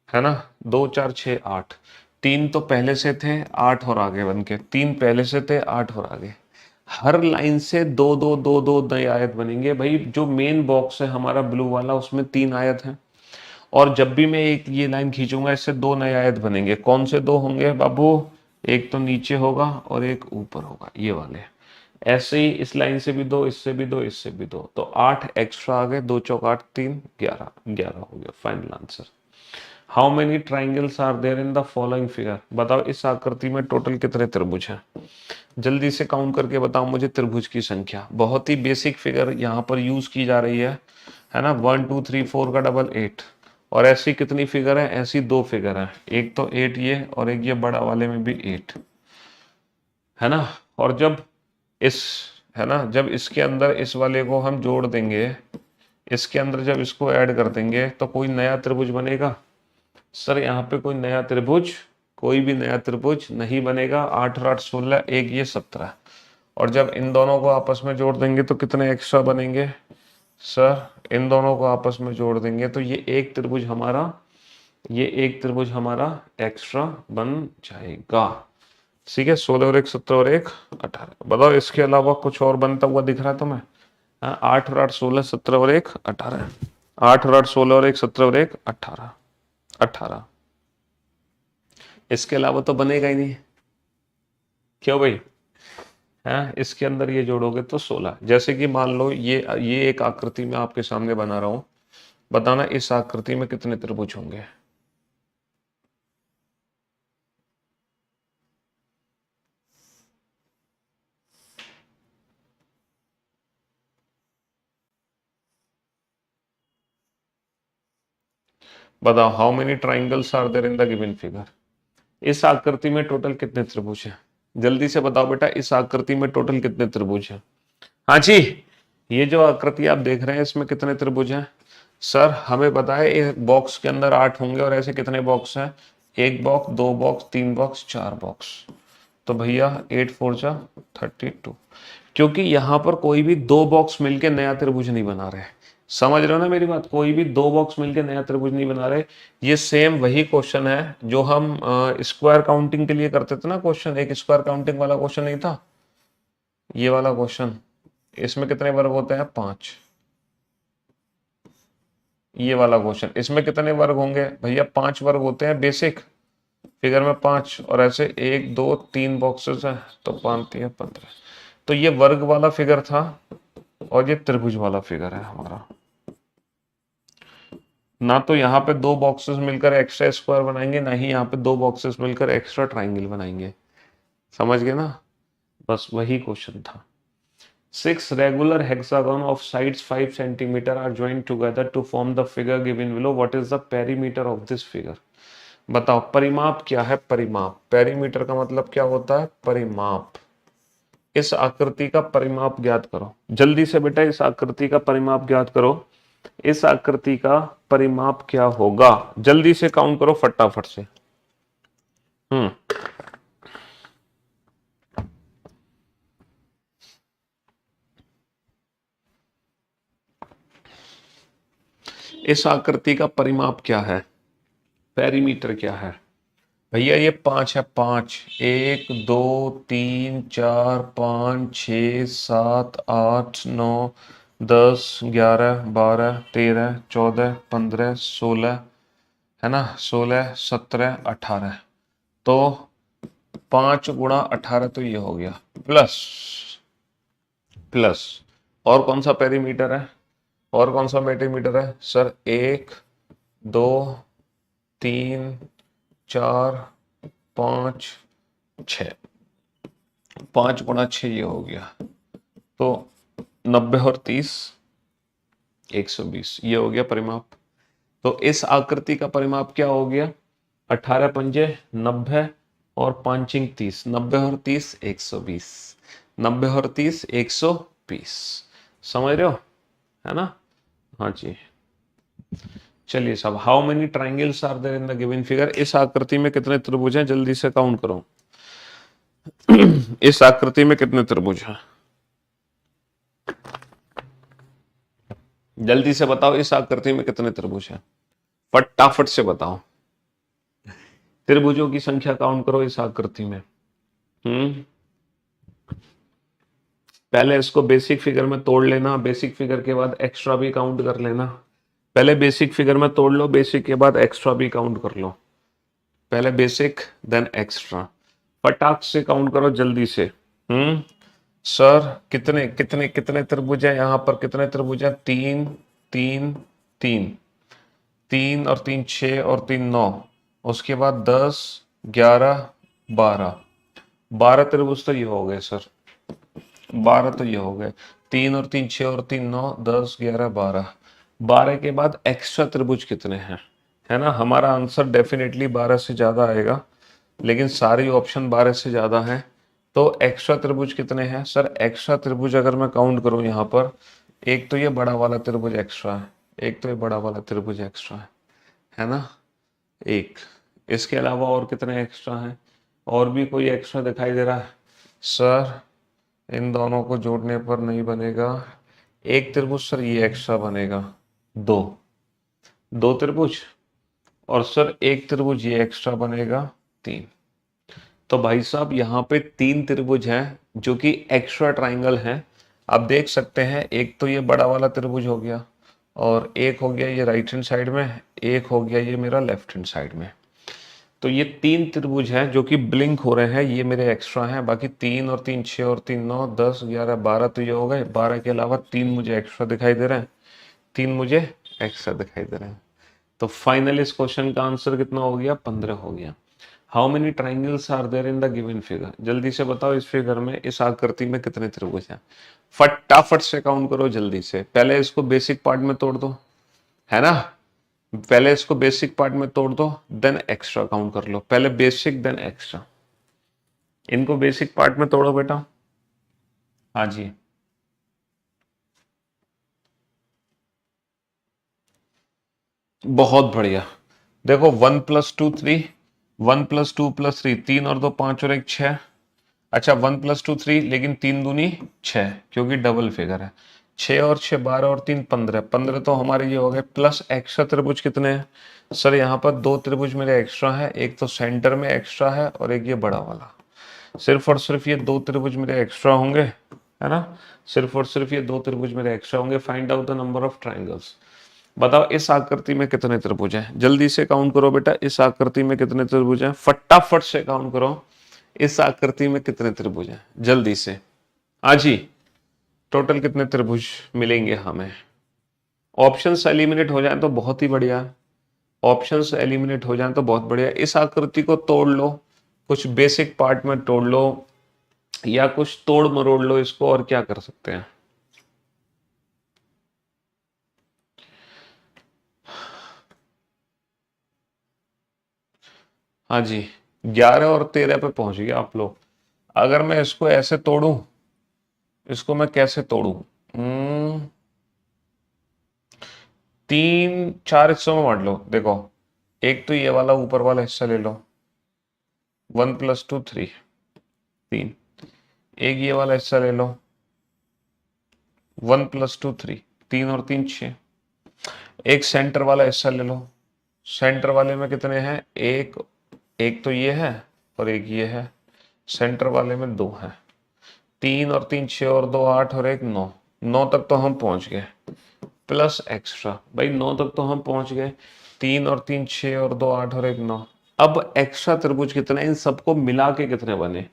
है ना। 2 4 6 8, 3 तो पहले से थे, 8 और आगे बन के, 3 पहले से थे, 8 और आगे। हर लाइन से 2 2 2 2 नए आयत बनेंगे। भाई जो मेन बॉक्स है हमारा ब्लू वाला, उसमें 3 आयत हैं, और जब भी मैं एक ये लाइन खींचूंगा इससे 2 नए आयत बनेंगे। कौन से 2 होंगे बाबू? एक तो नीचे होगा और एक ऊपर होगा, ये वाले। ऐसे ही इस लाइन से भी 2, इससे भी 2, इससे भी 2, तो 8 एक्स्ट्रा आ गए। 2 चौक 8 3 11, 11 हो गया final answer. How many triangles are there in the following figure, बताओ इस आकृति में टोटल कितने त्रिभुज हैं? जल्दी से काउंट करके बताओ मुझे त्रिभुज की संख्या। बहुत ही बेसिक फिगर यहाँ पर यूज की जा रही है ना। 1 2 3 4 का डबल 8। और ऐसी कितनी फिगर है? ऐसी 2 फिगर है, एक तो 8 ये, और एक ये बड़ा वाले में भी 8, है ना। और जब इस, है ना, जब इसके अंदर इस वाले को हम जोड़ देंगे, इसके अंदर जब इसको ऐड कर देंगे तो कोई नया त्रिभुज बनेगा? सर यहाँ पे कोई नया त्रिभुज, कोई भी नया त्रिभुज नहीं बनेगा। 8 और 8 16, एक ये 17। और जब इन दोनों को आपस में जोड़ देंगे तो कितने एक्स्ट्रा बनेंगे? सर इन दोनों को आपस में जोड़ देंगे तो ये एक त्रिभुज हमारा, ये एक त्रिभुज हमारा एक्स्ट्रा बन जाएगा। ठीक है, 16 और 1 17 और 1 18। बताओ इसके अलावा कुछ और बनता हुआ दिख रहा है तुम्हें? 8 और 8 16, 17 और 1 18। 8 और 8 16 और 1 17 और 1 18, 18। इसके अलावा तो बनेगा ही नहीं। क्यों भाई? है, इसके अंदर ये जोड़ोगे तो 16। जैसे कि मान लो ये एक आकृति में आपके सामने बना रहा हूं, बताना इस आकृति में कितने त्रिभुज होंगे? बताओ how many triangles are there in the given figure, इस आकृति में टोटल कितने त्रिभुज हैं? जल्दी से बताओ बेटा, इस आकृति में टोटल कितने त्रिभुज हैं? हाँ जी, ये जो आकृति आप देख रहे हैं इसमें कितने त्रिभुज हैं? सर हमें पता है एक बॉक्स के अंदर 8 होंगे, और ऐसे कितने बॉक्स हैं? 1 बॉक्स, 2 बॉक्स, 3 बॉक्स, 4 बॉक्स। तो भैया 8 4 जा 32। क्योंकि यहां पर कोई भी 2 बॉक्स मिलके नया त्रिभुज नहीं बना रहे, समझ रहे हो ना मेरी बात? कोई भी दो बॉक्स मिलके नया त्रिभुज नहीं बना रहे। ये सेम वही क्वेश्चन है जो हम स्क्वायर काउंटिंग के लिए करते थे ना क्वेश्चन, एक स्क्वायर काउंटिंग वाला क्वेश्चन नहीं था ये वाला क्वेश्चन? इसमें कितने वर्ग होते हैं? 5। ये वाला क्वेश्चन, इसमें कितने वर्ग होंगे भैया? 5 वर्ग होते हैं बेसिक फिगर में, 5, और ऐसे 1 2 3 बॉक्सेस है तो 5 3 15। तो ये वर्ग वाला फिगर था और ये त्रिभुज वाला फिगर है हमारा। ना तो यहाँ पे दो बॉक्सेस मिलकर एक्स्ट्रा स्क्वायर बनाएंगे, ना ही यहाँ पे दो बॉक्सेस मिलकर एक्स्ट्रा ट्राइंगल बनाएंगे। समझ गए ना? बस वही क्वेश्चन था। 6 regular hexagon of sides 5 centimeter are joined together to form the figure given below. What is the perimeter of this figure? बताओ परिमाप क्या है? परिमाप, पेरीमीटर का मतलब क्या होता है? परिमाप। इस आकृति का परिमाप ज्ञात करो जल्दी से बेटा, इस आकृति का परिमाप ज्ञात करो। इस आकृति का परिमाप क्या होगा? जल्दी से काउंट करो फटाफट से। इस आकृति का परिमाप क्या है? पेरीमीटर क्या है भैया? ये 5 है, 5, 1 2 3 4 5 6 7 8 9 10 11 12 13 14 15 16 है ना, 16 17 18। तो 5 गुणा 18 तो ये हो गया, प्लस प्लस और कौन सा पेरीमीटर है? और कौन सा पेरीमीटर है सर? 1 2 3 4 5 6, 5 गुणा 6 ये हो गया, तो 90 और 30 120 ये हो गया परिमाप। तो इस आकृति का परिमाप क्या हो गया? 18 पंजे 90 और 5 इंच 30, 90 और 30 120, 90 और 30 120। समझ रहे हो है ना? हाँ जी। चलिए साहब, how many triangles are there in the given figure? इस आकृति में कितने त्रिभुज हैं? जल्दी से काउंट करो। इस आकृति में कितने त्रिभुज हैं? जल्दी से बताओ, इस आकृति में कितने त्रिभुज हैं? फटाफट से बताओ। त्रिभुजों की संख्या काउंट करो इस आकृति में। पहले इसको बेसिक फिगर में तोड़ लेना, बेसिक फिगर के बाद एक्स्ट्रा भी काउंट कर लेना। पहले बेसिक फिगर में तोड़ लो, बेसिक के बाद एक्स्ट्रा भी काउंट कर लो। पहले बेसिक देन एक्स्ट्रा, फटाक से काउंट करो जल्दी से। सर कितने कितने कितने त्रिभुज है यहाँ पर? कितने त्रिभुज है? 3 3 3, 3 और 3 6 और 3 9, उसके बाद 10 11 12, 12 त्रिभुज तो ये हो गए सर, 12 तो ये हो गए। 3 और 3 6 और 3 9 10 11 12, 12 के बाद एक्स्ट्रा त्रिभुज कितने हैं? है ना, हमारा आंसर डेफिनेटली 12 से ज्यादा आएगा, लेकिन सारी ऑप्शन 12 से ज्यादा है। तो एक्स्ट्रा त्रिभुज कितने हैं सर? एक्स्ट्रा त्रिभुज अगर मैं काउंट करूं यहाँ पर, एक तो ये बड़ा वाला त्रिभुज एक्स्ट्रा है, एक तो ये बड़ा वाला त्रिभुज एक्स्ट्रा है ना, एक। इसके अलावा और कितने एक्स्ट्रा हैं? और भी कोई एक्स्ट्रा दिखाई दे रहा है सर? इन दोनों को जोड़ने पर नहीं बनेगा एक त्रिभुज सर, ये एक्स्ट्रा बनेगा, दो त्रिभुज, और सर एक त्रिभुज ये एक्स्ट्रा बनेगा, 3। तो भाई साहब यहाँ पे 3 त्रिभुज हैं जो कि एक्स्ट्रा ट्राइंगल हैं। आप देख सकते हैं, एक तो ये बड़ा वाला त्रिभुज हो गया, और एक हो गया ये राइट हैंड साइड में, एक हो गया ये मेरा लेफ्ट हैंड साइड में। तो ये 3 त्रिभुज हैं जो कि ब्लिंक हो रहे हैं, ये मेरे एक्स्ट्रा हैं। बाकी 3 और 3 6 और 3 9 10 11 12 तो ये हो गए। 12 के अलावा 3 मुझे एक्स्ट्रा दिखाई दे रहे हैं, 3 मुझे एक्स्ट्रा दिखाई दे रहे हैं। तो फाइनल इस क्वेश्चन का आंसर कितना हो गया? 15 हो गया। How many triangles are there in the given figure? जल्दी से बताओ, इस फिगर में, इस आकृति में कितने त्रिभुज हैं? फटाफट से काउंट करो जल्दी से। पहले इसको बेसिक पार्ट में तोड़ दो, है ना, पहले इसको बेसिक पार्ट में तोड़ दो, देन एक्स्ट्रा काउंट कर लो। पहले बेसिक देन एक्स्ट्रा। इनको बेसिक पार्ट में तोड़ो बेटा। हाँ जी, बहुत बढ़िया। देखो 1 + 2 3, 1 + 2 + 3, 3 और 2 5 और 1 6। अच्छा 1 + 2 3, लेकिन 3 दूनी 6 क्योंकि डबल फिगर है। 6 और 6 12 और 3 15, 15 तो हमारे ये हो गए। प्लस एक्स्ट्रा त्रिभुज कितने हैं सर? यहाँ पर 2 त्रिभुज मेरे एक्स्ट्रा है, एक तो सेंटर में एक्स्ट्रा है और एक ये बड़ा वाला। सिर्फ और सिर्फ ये 2 त्रिभुज मेरे एक्स्ट्रा होंगे, है ना? सिर्फ और सिर्फ ये 2 त्रिभुज मेरे एक्स्ट्रा होंगे। Find out the number of triangles. बताओ इस आकृति में कितने त्रिभुज हैं? जल्दी से काउंट करो बेटा, इस आकृति में कितने त्रिभुज हैं? फटाफट से काउंट करो, इस आकृति में कितने त्रिभुज हैं? जल्दी से। हाँ जी, टोटल कितने त्रिभुज मिलेंगे हमें? ऑप्शंस एलिमिनेट हो जाए तो बहुत ही बढ़िया, ऑप्शंस एलिमिनेट हो जाए तो बहुत बढ़िया। इस आकृति को तोड़ लो, कुछ बेसिक पार्ट में तोड़ लो या कुछ तोड़ मरोड़ लो इसको, और क्या कर सकते हैं? हाँ जी, 11 और 13 पे पहुंच गए आप लोग। अगर मैं इसको ऐसे तोड़ूं, इसको मैं कैसे तोड़ूं? 3 4 हिस्सों में बांट लो। देखो, एक तो ये वाला ऊपर वाला हिस्सा ले लो, 1 + 2 3, 3। एक ये वाला हिस्सा ले लो, 1 + 2 3, 3 और 3 6। एक सेंटर वाला हिस्सा ले लो, सेंटर वाले में कितने हैं? एक तो ये है और एक ये है, सेंटर वाले में 2 है। 3 और 3 6 और 2 8 और 1 9, 9 तक तो हम पहुंच गए। प्लस एक्स्ट्रा, भाई 9 तक तो हम पहुंच गए। 3 और 3 6 और 2 8 और 1 9। अब एक्स्ट्रा त्रिभुज कितने? इन सबको मिला के कितने बने?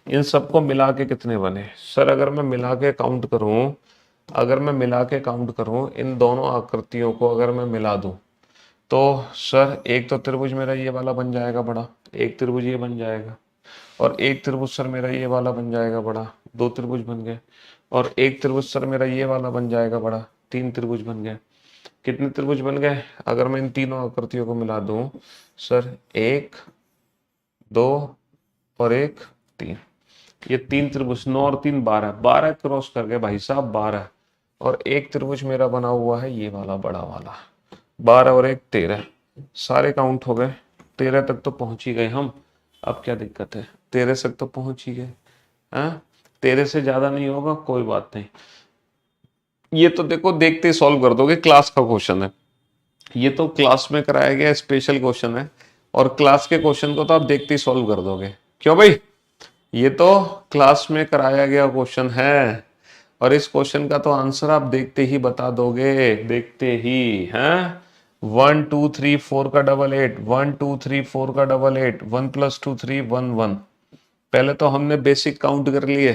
इन सबको मिला के कितने बने सर? अगर मैं मिला के काउंट करूं, अगर मैं मिला के काउंट करूं, इन दोनों आकृतियों को अगर मैं मिला दूं, तो सर एक तो त्रिभुज मेरा ये वाला बन जाएगा बड़ा, एक त्रिभुज ये बन जाएगा, और एक त्रिभुज सर मेरा ये वाला बन जाएगा बड़ा, 2 त्रिभुज बन गए। और एक त्रिभुज सर मेरा ये वाला बन जाएगा बड़ा, 3 त्रिभुज बन गए। कितने त्रिभुज बन गए? अगर मैं इन तीनों आकृतियों को मिला दूं सर, 1 2 और 1 3, ये 3 त्रिभुज, 9 और 3 12, 12 क्रॉस कर गए भाई साहब, 12। और एक त्रिभुज मेरा बना हुआ है ये वाला बड़ा वाला, 12 और 1 13, सारे काउंट हो गए। 13 तक तो पहुंच ही गए हम, अब क्या दिक्कत है? 13 तक तो पहुंच ही गए। हाँ, 13 से ज्यादा नहीं होगा, कोई बात नहीं। ये तो देखो देखते ही सॉल्व कर दोगे, क्लास का क्वेश्चन है ये, तो क्लास में कराया गया स्पेशल क्वेश्चन है, और क्लास के क्वेश्चन को तो आप देखते ही सॉल्व कर दोगे। क्यों भाई? ये तो क्लास में कराया गया क्वेश्चन है, और इस क्वेश्चन का तो आंसर आप देखते ही बता दोगे, देखते ही। हैं? 1 2 3 4 का डबल 8, 1 2 3 4 का डबल 8, 1 + 2 3 1 1। पहले तो हमने बेसिक काउंट कर लिए,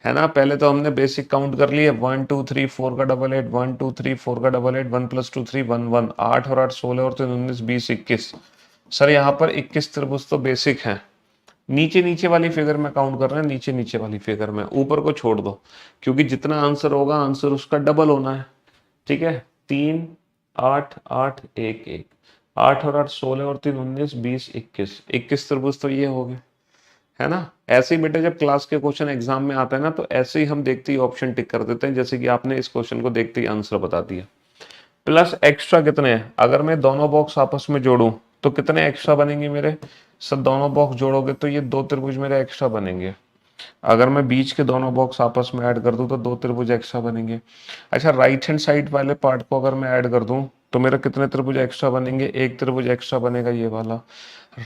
है ना? पहले तो हमने बेसिक काउंट कर लिए, 1 2 3 4 का डबल 8, 1 2 3 4 का डबल 8, 1 + 2 3 1 1, 8 और 8 16 और 3 19 20 21। सर यहाँ पर 21 त्रिभुज तो बेसिक है। नीचे नीचे वाली फिगर में काउंट कर रहे हैं, नीचे नीचे वाली फिगर में, ऊपर को छोड़ दो, क्योंकि जितना आंसर होगा आंसर उसका डबल होना है। ठीक है? 3 8 8 1 1, 8 और 8 16 और 3 19 20 21, 21 त्रिभुज तो ये हो गए, है ना? ऐसे ही बेटा जब क्लास के क्वेश्चन एग्जाम में आता है ना, तो ऐसे ही हम देखते ही ऑप्शन टिक कर देते हैं, जैसे कि आपने इस क्वेश्चन को देखते ही आंसर बता दिया। प्लस एक्स्ट्रा कितने हैं? अगर मैं दोनों बॉक्स आपस में जोड़ूं तो कितने एक्स्ट्रा बनेंगे मेरे? सब दोनों बॉक्स जोड़ोगे तो ये 2 त्रिभुज मेरे एक्स्ट्रा बनेंगे। अगर मैं बीच के दोनों बॉक्स आपस में ऐड कर दूं तो 2 त्रिभुज एक्स्ट्रा बनेंगे। अच्छा, राइट हैंड साइड वाले पार्ट को अगर मैं ऐड कर दूं तो मेरा कितने त्रिभुज एक्स्ट्रा बनेंगे? एक त्रिभुज एक्स्ट्रा बनेगा ये वाला।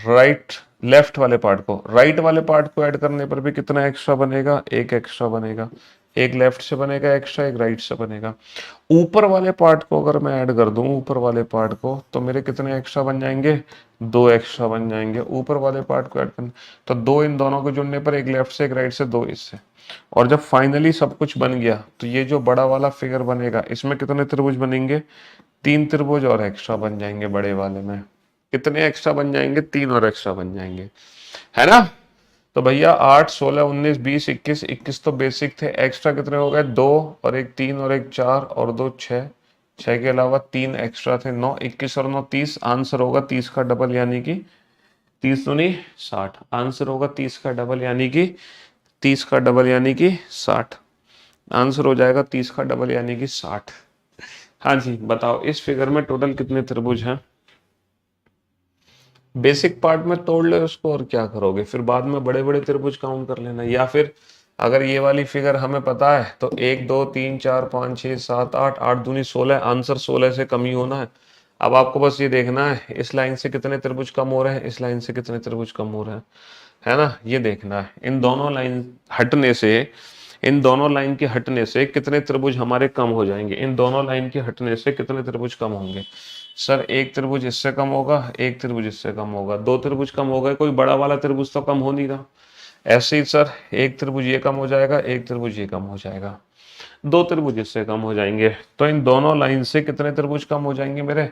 राइट लेफ्ट वाले पार्ट को, राइट वाले पार्ट को ऐड करने पर भी कितना एक्स्ट्रा बनेगा? एक एक्स्ट्रा बनेगा। एक लेफ्ट से बनेगा एक्स्ट्रा, एक राइट से बनेगा। ऊपर वाले पार्ट को अगर मैं ऐड कर दूं, ऊपर वाले पार्ट को, तो मेरे कितने एक्स्ट्रा बन जाएंगे? 2 एक्स्ट्रा बन जाएंगे। ऊपर वाले पार्ट को ऐड करना तो 2 इन दोनों को जुड़ने पर, एक लेफ्ट से एक राइट से, 2 इससे। और जब फाइनली सब कुछ बन गया तो ये जो बड़ा वाला फिगर बनेगा, इसमें कितने त्रिभुज बनेंगे? 3 त्रिभुज और एक्स्ट्रा बन जाएंगे। बड़े वाले में कितने एक्स्ट्रा बन जाएंगे? 3 और एक्स्ट्रा बन जाएंगे, है ना? तो भैया 8 16 19 20 21, 21 तो बेसिक थे। एक्स्ट्रा कितने हो गए? 2 और एक 3 और एक 4 और 2 6, 6 के अलावा 3 एक्स्ट्रा थे, 9। 21 और 9 30, आंसर होगा 30 का डबल, यानी कि 30 दूनी 60। आंसर होगा 30 का डबल, यानी कि 30 का डबल यानी कि 60। आंसर हो जाएगा 30 का डबल यानी कि 60। हाँ जी, बताओ इस फिगर में टोटल कितने त्रिभुज हैं? बेसिक पार्ट में तोड़ लो उसको, और क्या करोगे फिर? बाद में बड़े बड़े त्रिभुज काउंट कर लेना, या फिर अगर ये वाली फिगर हमें पता है तो 1 2 3 4 5 6 7 8, 8 दूनी 16, आंसर 16 से कम ही होना है। अब आपको बस ये देखना है इस लाइन से कितने त्रिभुज कम हो रहे हैं, इस लाइन से कितने त्रिभुज कम हो रहे हैं, है ना, ये देखना है। इन दोनों लाइन हटने से, इन दोनों लाइन के हटने से कितने त्रिभुज हमारे कम हो जाएंगे, इन दोनों लाइन के हटने से कितने त्रिभुज कम होंगे। सर एक त्रिभुज इससे कम होगा, एक त्रिभुज इससे कम होगा, दो त्रिभुज कम हो गए, कोई बड़ा वाला त्रिभुज तो कम हो नहीं रहा। ऐसे ही सर एक त्रिभुज ये कम हो जाएगा, एक त्रिभुज ये कम हो जाएगा, दो त्रिभुज इससे कम हो जाएंगे। तो इन दोनों लाइन से कितने त्रिभुज कम हो जाएंगे मेरे,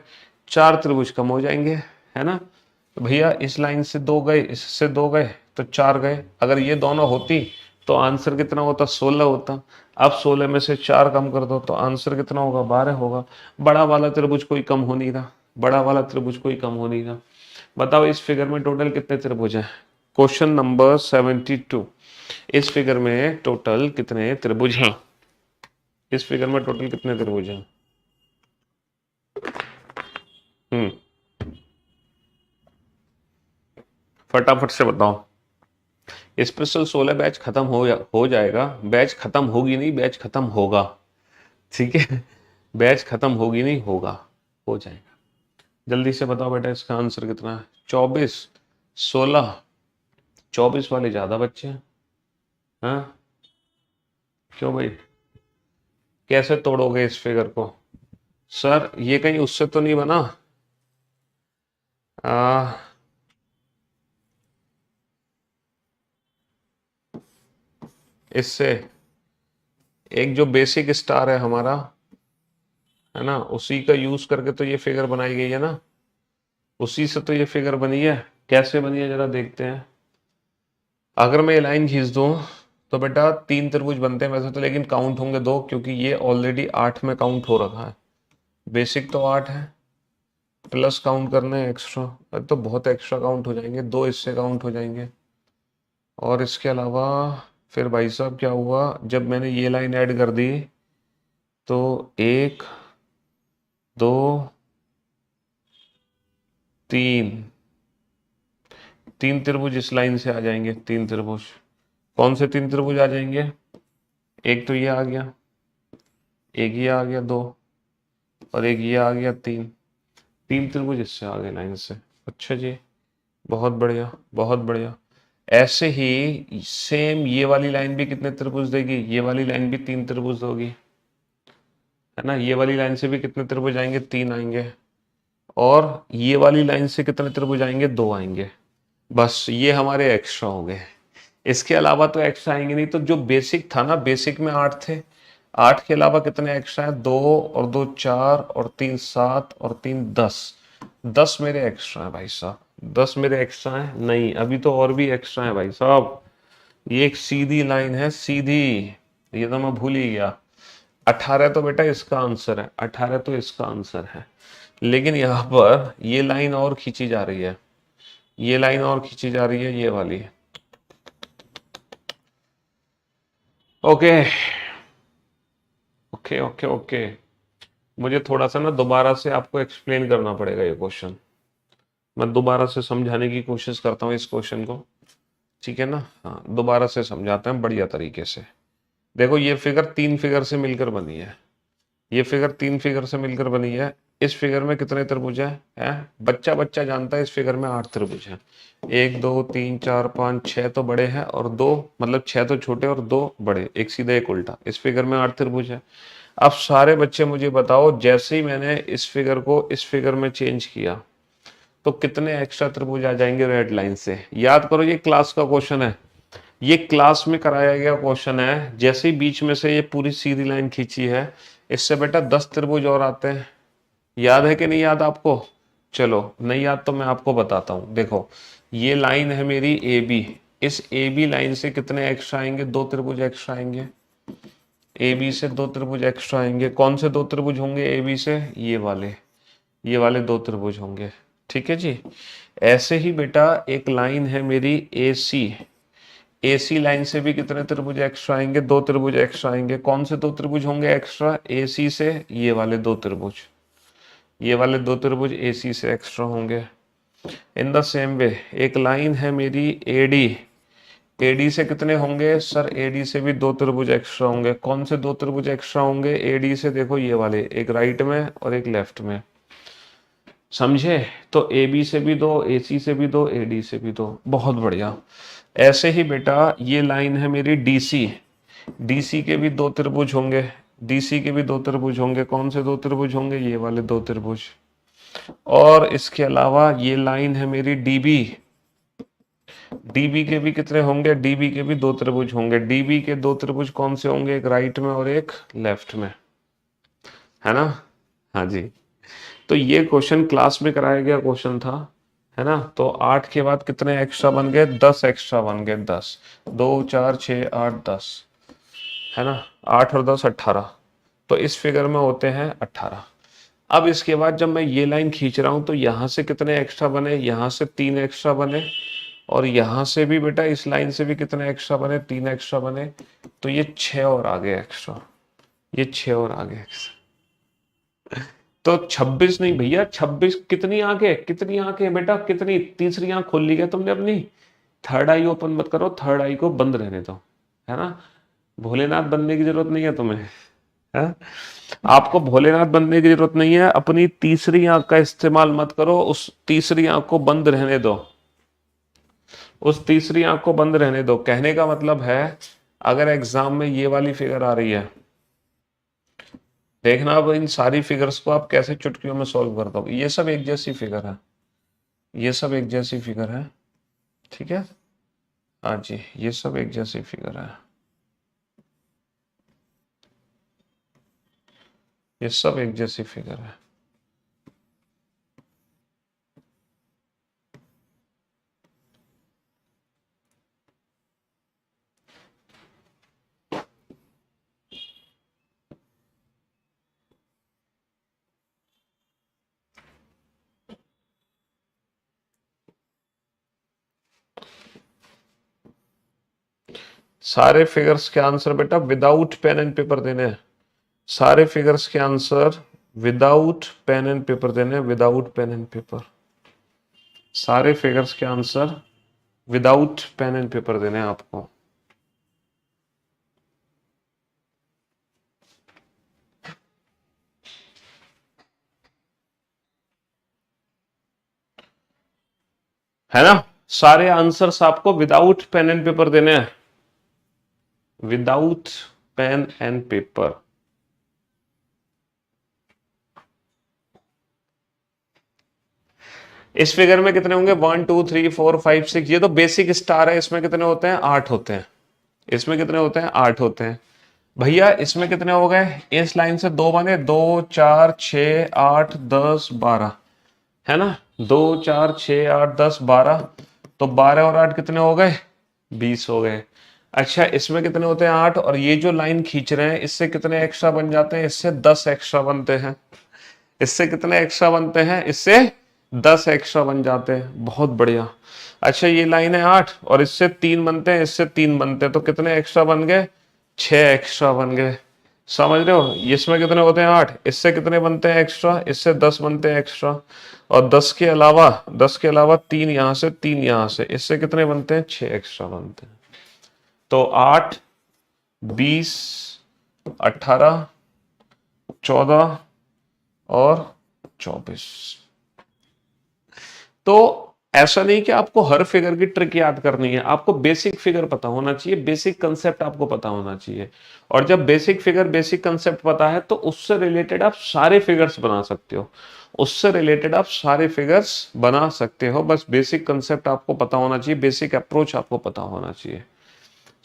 चार त्रिभुज कम हो जाएंगे, है ना। तो भैया इस लाइन से दो गए, इससे दो गए, तो चार गए। अगर ये दोनों होती तो आंसर कितना होता, 16 होता। अब 16 में से चार कम कर दो तो आंसर कितना होगा, 12 होगा। बड़ा वाला त्रिभुज कोई कम हो नहीं रहा, बड़ा वाला त्रिभुज कोई कम हो नहीं रहा। बताओ इस फिगर में टोटल कितने त्रिभुज हैं। क्वेश्चन नंबर 72, इस फिगर में टोटल कितने त्रिभुज हैं, इस फिगर में टोटल कितने त्रिभुज हैं। हम्म, फटाफट से बताओ। स्पेशल 16 बैच खत्म हो जाएगा, बैच खत्म होगी नहीं, बैच खत्म होगा, ठीक है। बैच खत्म होगी नहीं, होगा, हो जाएगा। जल्दी से बताओ बेटा इसका आंसर कितना है, 24, 16, 24 वाले ज्यादा बच्चे हैं। हाँ क्यों भाई, कैसे तोड़ोगे इस फिगर को। सर ये कहीं उससे तो नहीं बना, आ, इससे, एक जो बेसिक स्टार है हमारा, है ना, उसी का यूज करके तो ये फिगर बनाई गई है ना, उसी से तो ये फिगर बनी है। कैसे बनी है जरा देखते हैं। अगर मैं ये लाइन खींच दूं तो बेटा तीन त्रिभुज बनते हैं वैसे तो, लेकिन काउंट होंगे दो, क्योंकि ये ऑलरेडी 8 में काउंट हो रखा है। बेसिक तो 8 है, प्लस काउंट करने एक्स्ट्रा, तो बहुत एक्स्ट्रा काउंट हो जाएंगे, दो इससे काउंट हो जाएंगे। और इसके अलावा फिर भाई साहब क्या हुआ, जब मैंने ये लाइन ऐड कर दी तो एक, दो, तीन, तीन त्रिभुज इस लाइन से आ जाएंगे, तीन त्रिभुज। कौन से तीन त्रिभुज आ जाएंगे, एक तो ये आ गया, एक ये आ गया दो, और एक ये आ गया तीन, तीन त्रिभुज इससे आ गए लाइन से। अच्छा जी, बहुत बढ़िया बहुत बढ़िया। ऐसे ही सेम ये वाली लाइन भी कितने त्रिभुज देगी, ये वाली लाइन भी तीन त्रिभुज होगी, है ना। ये वाली लाइन से भी कितने त्रिभुज आएंगे, तीन आएंगे। और ये वाली लाइन से कितने त्रिभुज आएंगे, दो आएंगे। बस ये हमारे एक्स्ट्रा हो गए, इसके अलावा तो एक्स्ट्रा आएंगे नहीं। तो जो बेसिक था ना, बेसिक में 8 थे, 8 के अलावा कितने एक्स्ट्रा है, दो और दो चार, और तीन सात, और तीन 10, 10 मेरे एक्स्ट्रा है भाई साहब, 10 मेरे एक्स्ट्रा है। नहीं अभी तो और भी एक्स्ट्रा है भाई साहब। ये एक सीधी लाइन है, सीधी, ये तो मैं भूल ही गया। 18 तो बेटा इसका आंसर है, 18 तो इसका आंसर है। लेकिन यहाँ पर ये लाइन और खींची जा रही है, ये लाइन और खींची जा रही है, ये वाली। ओके ओके ओके ओके, मुझे थोड़ा सा ना दोबारा से आपको एक्सप्लेन करना पड़ेगा ये क्वेश्चन। मैं दोबारा से समझाने की कोशिश करता हूँ इस क्वेश्चन को, ठीक है ना। हाँ दोबारा से समझाते हैं बढ़िया तरीके से। देखो ये फिगर तीन फिगर से मिलकर बनी है, ये फिगर तीन फिगर से मिलकर बनी है। इस फिगर में कितने त्रिभुज है? बच्चा बच्चा जानता है इस फिगर में 8 त्रिभुज हैं। एक दो तीन चार पाँच छह तो बड़े हैं, और दो, मतलब छह तो छोटे और दो बड़े, एक सीधा एक उल्टा। इस फिगर में 8 त्रिभुज है। अब सारे बच्चे मुझे बताओ, जैसे ही मैंने इस फिगर को इस फिगर में चेंज किया तो कितने एक्स्ट्रा त्रिभुज आ जाएंगे रेड लाइन से। याद करो ये क्लास का क्वेश्चन है, ये क्लास में कराया गया क्वेश्चन है। जैसे ही बीच में से ये पूरी सीधी लाइन खींची है, इससे बेटा 10 त्रिभुज और आते हैं। याद है कि नहीं याद आपको? चलो नहीं याद तो मैं आपको बताता हूँ। देखो ये लाइन है मेरी ए बी, इस ए बी लाइन से कितने एक्स्ट्रा आएंगे, दो त्रिभुज एक्स्ट्रा आएंगे। ए बी से दो त्रिभुज एक्स्ट्रा आएंगे। कौन से दो त्रिभुज होंगे ए बी से, ये वाले दो त्रिभुज होंगे, ठीक है जी। ऐसे ही बेटा एक लाइन है मेरी ए सी, ए सी लाइन से भी कितने त्रिभुज एक्स्ट्रा आएंगे, दो त्रिभुज एक्स्ट्रा आएंगे। कौन से दो त्रिभुज होंगे एक्स्ट्रा ए सी से, ये वाले दो त्रिभुज, ये वाले दो त्रिभुज ए सी से एक्स्ट्रा होंगे। इन द सेम वे एक लाइन है मेरी ए डी, एडी से कितने होंगे सर? एडी से भी दो त्रिभुज एक्स्ट्रा होंगे। कौन से दो त्रिभुज एक्स्ट्रा होंगे एडी से? देखो ये वाले, एक राइट में और एक लेफ्ट में, समझे? तो ए बी से भी दो, ए सी से भी दो, ए डी से भी दो। बहुत बढ़िया। ऐसे ही बेटा ये लाइन है मेरी डी सी, डी सी के भी दो त्रिभुज होंगे, डी सी के भी दो त्रिभुज होंगे। कौन से दो त्रिभुज होंगे? ये वाले दो त्रिभुज। और इसके अलावा ये लाइन है मेरी डीबी, डीबी के भी कितने होंगे? डीबी के भी दो त्रिभुज होंगे। डीबी के दो त्रिभुज कौन से होंगे? एक राइट में और एक लेफ्ट में, है ना? हाँ जी। तो ये क्वेश्चन क्लास में कराया गया क्वेश्चन था, है ना? तो 8 के बाद कितने एक्स्ट्रा बन गए? 10 एक्स्ट्रा बन गए। 10, 2 4 6 8 10, है ना? 8 और 10 18। तो इस फिगर में होते हैं 18। अब इसके बाद जब मैं ये लाइन खींच रहा हूं तो यहां से कितने एक्स्ट्रा बने? यहां से 3 एक्स्ट्रा बने, और यहां से भी बेटा इस लाइन से भी कितने एक्स्ट्रा बने? 3 एक्स्ट्रा बने। तो ये 6 और आगे एक्स्ट्रा, ये 6 और आगे एक्स्ट्रा। तो 26 नहीं भैया, 26 कितनी आंखें? कितनी आंखें बेटा? कितनी? तीसरी आंख खोल ली क्या तुमने अपनी? थर्ड आई ओपन मत करो, थर्ड आई को बंद रहने दो, है ना? भोलेनाथ बनने की जरूरत नहीं है तुम्हें, है? आपको भोलेनाथ बनने की जरूरत नहीं है। अपनी तीसरी आंख का इस्तेमाल मत करो, उस तीसरी आंख को बंद रहने दो, उस तीसरी आंख को बंद रहने दो। कहने का मतलब है अगर एग्जाम में ये वाली फिगर आ रही है, देखना अब इन सारी फिगर्स को आप कैसे चुटकियों में सॉल्व करते हो। ये सब एक जैसी फिगर है, ये सब एक जैसी फिगर है, ठीक है? हाँ जी, ये सब एक जैसी फिगर है, ये सब एक जैसी फिगर है। सारे फिगर्स के आंसर बेटा विदाउट पेन एंड पेपर देने हैं। सारे फिगर्स के answer without pen and paper देने हैं, विदाउट पेन एंड पेपर। सारे फिगर्स के answer without pen and paper देने हैं आपको। है ना? सारे आंसर्स आपको विदाउट पेन एंड पेपर देने हैं, विदाउट पेन एंड पेपर। इस फिगर में कितने होंगे? 1 2 3 4 5 6। ये तो बेसिक स्टार है, इसमें कितने होते हैं? 8 होते हैं। इसमें कितने होते हैं? 8 होते हैं। भैया इसमें कितने हो गए? इस लाइन से दो बने, 2 4 6 8 10 12, है ना? 2 4 6 8 10 12। तो 12 और 8 कितने हो गए? 20 हो गए। अच्छा इसमें कितने होते हैं? 8। और ये जो लाइन खींच रहे हैं इससे कितने एक्स्ट्रा बन जाते हैं? इससे 10 एक्स्ट्रा बनते हैं। इससे कितने एक्स्ट्रा बनते हैं? इससे 10 एक्स्ट्रा बन जाते हैं। बहुत बढ़िया। अच्छा ये लाइन है 8 और इससे 3 बनते हैं, इससे 3 बनते हैं, तो कितने एक्स्ट्रा बन गए? 6 एक्स्ट्रा बन गए। समझ रहे हो? इसमें कितने होते हैं? 8। इससे कितने बनते हैं एक्स्ट्रा? इससे 10 बनते हैं एक्स्ट्रा। और 10 के अलावा 3 यहां से, 3 यहां से, इससे कितने बनते हैं? 6 एक्स्ट्रा बनते हैं। तो 8 20 18 14 और 24। तो ऐसा नहीं कि आपको हर फिगर की ट्रिक याद करनी है, आपको बेसिक फिगर पता होना चाहिए, बेसिक कंसेप्ट आपको पता होना चाहिए। और जब बेसिक फिगर, बेसिक कंसेप्ट पता है तो उससे रिलेटेड आप सारे फिगर्स बना सकते हो, उससे रिलेटेड आप सारे फिगर्स बना सकते हो। बस बेसिक कंसेप्ट आपको पता होना चाहिए, बेसिक अप्रोच आपको पता होना चाहिए।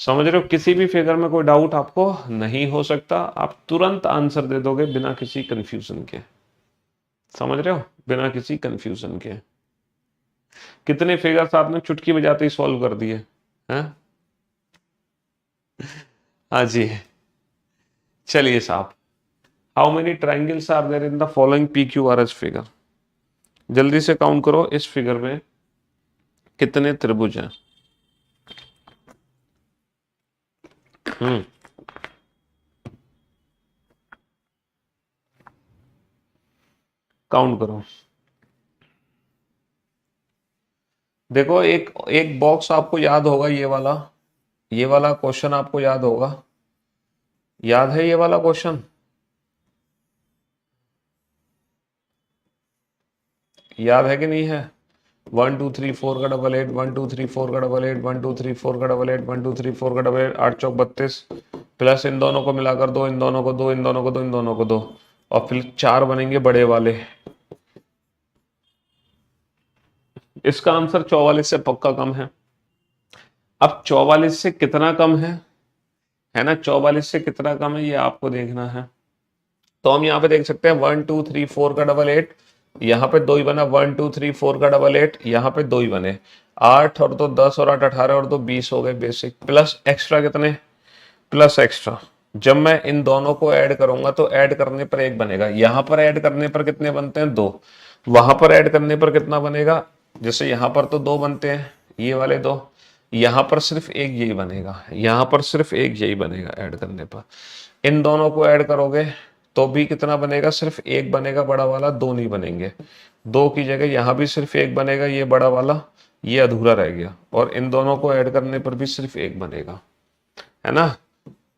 समझ रहे हो? किसी भी फिगर में कोई डाउट आपको नहीं हो सकता, आप तुरंत आंसर दे दोगे बिना किसी कंफ्यूजन के। समझ रहे हो? बिना किसी कंफ्यूजन के। कितने फिगर्स आपने चुटकी बजाते ही सॉल्व कर दिए हैं? हाँ जी। चलिए साहब, how many triangles are there in the following P Q R S figure? जल्दी से काउंट करो, इस फिगर में कितने त्रिभुज हैं? काउंट करो। देखो एक एक बॉक्स आपको याद होगा, ये वाला, ये वाला क्वेश्चन आपको याद होगा, याद है ये वाला क्वेश्चन? याद है कि नहीं है? 1 2 3 4 का डबल 8, 1 2 3 4 का डबल 8, 1 2 3 4 का डबल 8, 1 2 3 4 का डबल 8, 8 चौक 32 प्लस इन दोनों को मिलाकर दो, इन दोनों को दो, इन दोनों को दो, इन दोनों को दो, और फिर 4 बनेंगे बड़े वाले। इसका आंसर 44 से पक्का कम है। अब 44 से कितना कम है ना, 44 से कितना कम है ये आपको देखना है। तो हम यहाँ पे देख सकते हैं 1 2 3 4 का डबल 8, यहाँ पे 2 ही बना, 1 2 3 4 का डबल 8, यहाँ पे 2 ही बने, 8 और 2 10 और 8 18 और 2 20 हो गए बेसिक, प्लस एक्स्ट्रा कितने, प्लस एक्स्ट्रा। जब मैं इन दोनों को ऐड करूंगा तो ऐड करने पर एक बनेगा, यहां पर ऐड करने पर कितने बनते हैं, 2, वहां पर ऐड करने पर कितना बनेगा, जैसे यहां पर तो 2 बनते हैं, ये वाले 2, यहां पर सिर्फ एक यही बनेगा, यहां पर सिर्फ एक यही बनेगा ऐड करने पर। इन दोनों को ऐड करोगे तो भी कितना बनेगा, सिर्फ एक बनेगा बड़ा वाला, 2 नहीं बनेंगे, 2 की जगह यहां भी सिर्फ एक बनेगा, ये बड़ा वाला, ये अधूरा रह गया, और इन दोनों को ऐड करने पर भी सिर्फ एक बनेगा, है ना।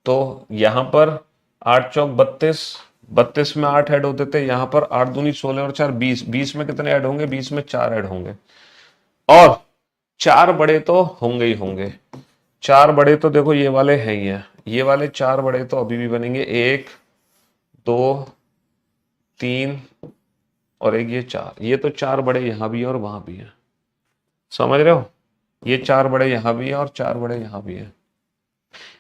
तो यहां पर 8 चौक 32, 32 में 8 ऐड होते थे, यहां पर 8 दूनी 16 और 4 20, 20 में कितने ऐड होंगे, 20 में 4 ऐड होंगे, और 4 बड़े तो होंगे ही होंगे। 4 बड़े तो देखो ये वाले हैं ही हैं, ये वाले 4 बड़े तो अभी भी बनेंगे, 1 2 3 और एक ये 4, ये तो 4 बड़े यहां भी है और वहां भी है, समझ रहे हो, ये 4 बड़े यहां भी है और 4 बड़े यहां भी है।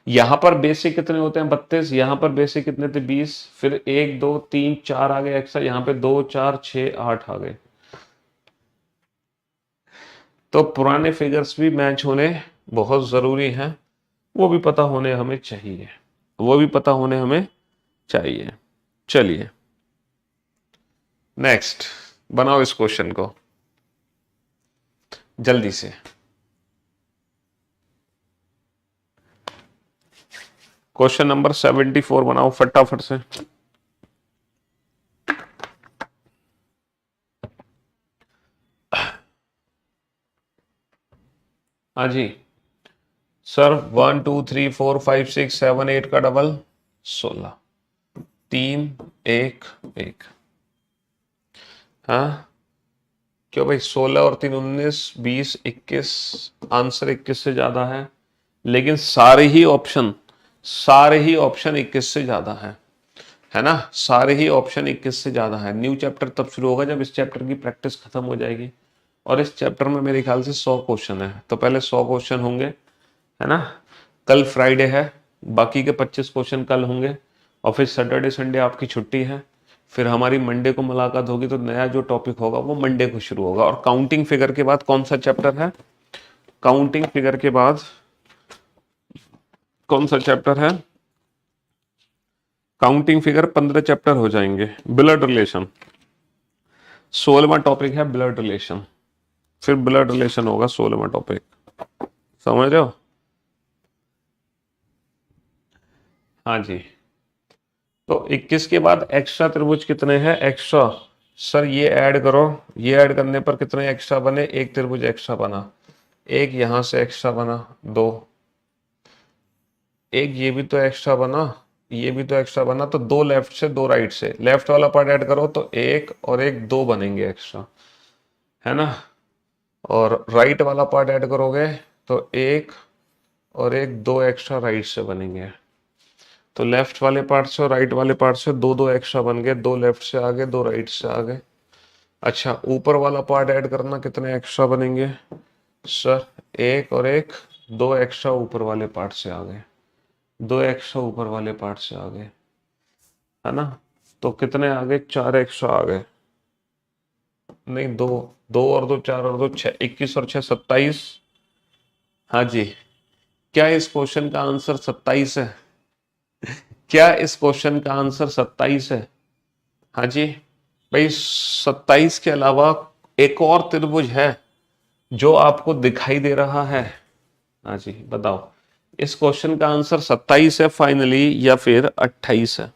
यहां पर बेसिक कितने होते हैं, 32, यहां पर बेसिक कितने थे, 20, फिर 1 2 3 4 आ गए एक्स्ट्रा, यहां पे 2 4 6 8 आ गए। तो पुराने फिगर्स भी मैच होने बहुत जरूरी हैं, वो भी पता होने हमें चाहिए, वो भी पता होने हमें चाहिए। चलिए नेक्स्ट बनाओ इस क्वेश्चन को जल्दी से। क्वेश्चन नंबर 74 बनाओ फटाफट से। हाँ जी सर, 1 2 3 4 5 6 7 8 का डबल 16, 3 1 1, हाँ क्यों भाई, 16 और 3 19 20 21, आंसर 21 से ज्यादा है, लेकिन सारे ही ऑप्शन 21 से ज्यादा है ना, सारे ही ऑप्शन 21 से ज्यादा है। न्यू चैप्टर तब शुरू होगा जब इस चैप्टर की प्रैक्टिस खत्म हो जाएगी, और इस चैप्टर में मेरे ख्याल से 100 क्वेश्चन है, तो पहले 100 क्वेश्चन होंगे, है ना। कल फ्राइडे है, बाकी के 25 क्वेश्चन कल होंगे, और फिर सैटरडे संडे आपकी छुट्टी है, फिर हमारी मंडे को मुलाकात होगी, तो नया जो टॉपिक होगा वो मंडे को शुरू होगा। और काउंटिंग फिगर के बाद कौन सा चैप्टर है, काउंटिंग फिगर के बाद कौन सा चैप्टर है, काउंटिंग फिगर 15 चैप्टर हो जाएंगे। ब्लड रिलेशन 16वां टॉपिक है, ब्लड रिलेशन, फिर ब्लड रिलेशन होगा 16वां टॉपिक, समझ रहे हो। हाँ जी, तो 21 के बाद एक्स्ट्रा त्रिभुज कितने हैं, एक्स्ट्रा सर ये ऐड करो, ये ऐड करने पर कितने एक्स्ट्रा बने, एक त्रिभुज एक्स्ट्रा बना, एक यहां से एक्स्ट्रा बना 2, एक ये भी तो एक्स्ट्रा बना, ये भी तो एक्स्ट्रा बना, तो 2 लेफ्ट से 2 राइट से, लेफ्ट वाला पार्ट ऐड करो तो एक और एक 2 बनेंगे एक्स्ट्रा, है ना, और राइट वाला पार्ट ऐड करोगे तो एक और एक 2 एक्स्ट्रा राइट से बनेंगे, तो लेफ्ट वाले पार्ट से और राइट वाले पार्ट से 2 2 एक्स्ट्रा बन गए, 2 लेफ्ट से आ गए 2 राइट से आ गए। अच्छा ऊपर वाला पार्ट ऐड करना, कितने एक्स्ट्रा बनेंगे सर, एक और एक 2 एक्स्ट्रा ऊपर वाले पार्ट से आ गए, 2 एक्स्ट्रा ऊपर वाले पार्ट से आ गए, है ना, तो कितने आ गए, 4 एक्स्ट्रा आ गए, नहीं 2, 2 और 2 4 और 2 6, 21 और 6 27। हाँ जी, क्या इस क्वेश्चन का आंसर 27 है, क्या इस क्वेश्चन का आंसर 27 है। हाँ जी भाई, 27 के अलावा एक और त्रिभुज है जो आपको दिखाई दे रहा है। हाँ जी बताओ, इस क्वेश्चन का आंसर 27 है फाइनली या फिर 28 है,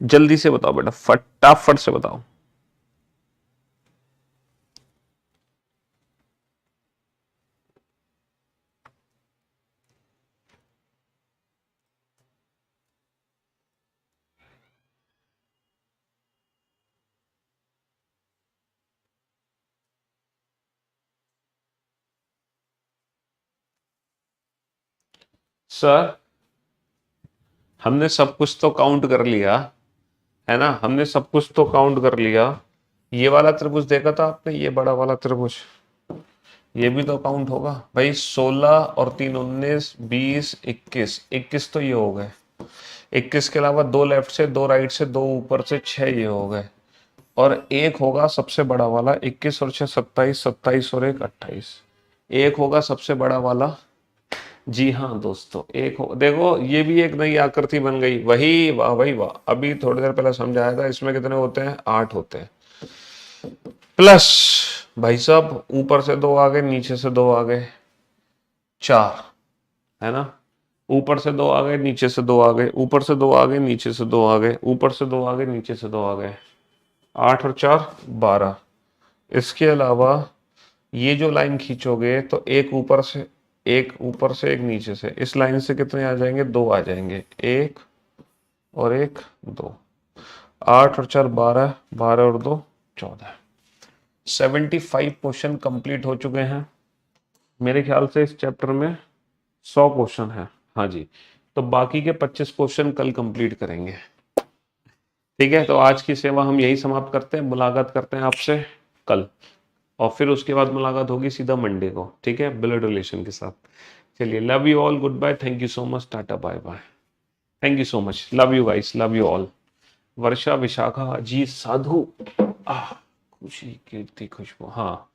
जल्दी से बताओ बेटा, फटाफट से बताओ। सर हमने सब कुछ तो काउंट कर लिया है ना, हमने सब कुछ तो काउंट कर लिया। ये वाला त्रिभुज देखा था आपने, ये बड़ा वाला त्रिभुज, ये भी तो काउंट होगा भाई। 16 और 3 19 20 21, 21 तो ये हो गए। 21 के अलावा 2 लेफ्ट से, 2 राइट से, 2 ऊपर से, 6 ये हो गए। और एक होगा सबसे बड़ा वाला, 21 और 6 27, 27 और 1 28। एक होगा सबसे बड़ा वाला। जी हाँ दोस्तों, एक हो, देखो ये भी एक नई आकृति बन गई। वही वाह भाई वाह, अभी थोड़ी देर पहले समझाया था। इसमें कितने होते हैं? 8 होते हैं। प्लस भाई साहब ऊपर से 2 आ गए, नीचे से 2 आ गए, 4 है ना। ऊपर से 2 आ गए, नीचे से 2 आ गए, ऊपर से 2 आ गए, नीचे से 2 आ गए, ऊपर से 2 आ गए, नीचे से 2 आ गए। 8 और 4 12। इसके अलावा ये जो लाइन खींचोगे तो एक ऊपर से, एक ऊपर से, एक नीचे से, इस लाइन से कितने आ जाएंगे? 2 आ जाएंगे। एक और एक 2। 8 और 4 12, 12 और 2 14। 75 क्वेश्चन कंप्लीट हो चुके हैं मेरे ख्याल से। इस चैप्टर में 100 क्वेश्चन है। हाँ जी, तो बाकी के 25 क्वेश्चन कल कंप्लीट करेंगे। ठीक है, तो आज की सेवा हम यही समाप्त करते हैं। मुलाकात करते हैं आपसे कल, और फिर उसके बाद मुलाकात होगी सीधा मंडे को। ठीक है, ब्लड रिलेशन के साथ। चलिए, love you all, good bye, thank you so much, tata bye bye, thank you so much, love you guys, love you all. Varsha, Vishakha, Ajit, Sadhu, Khushi, Kirti, खुशबू, हाँ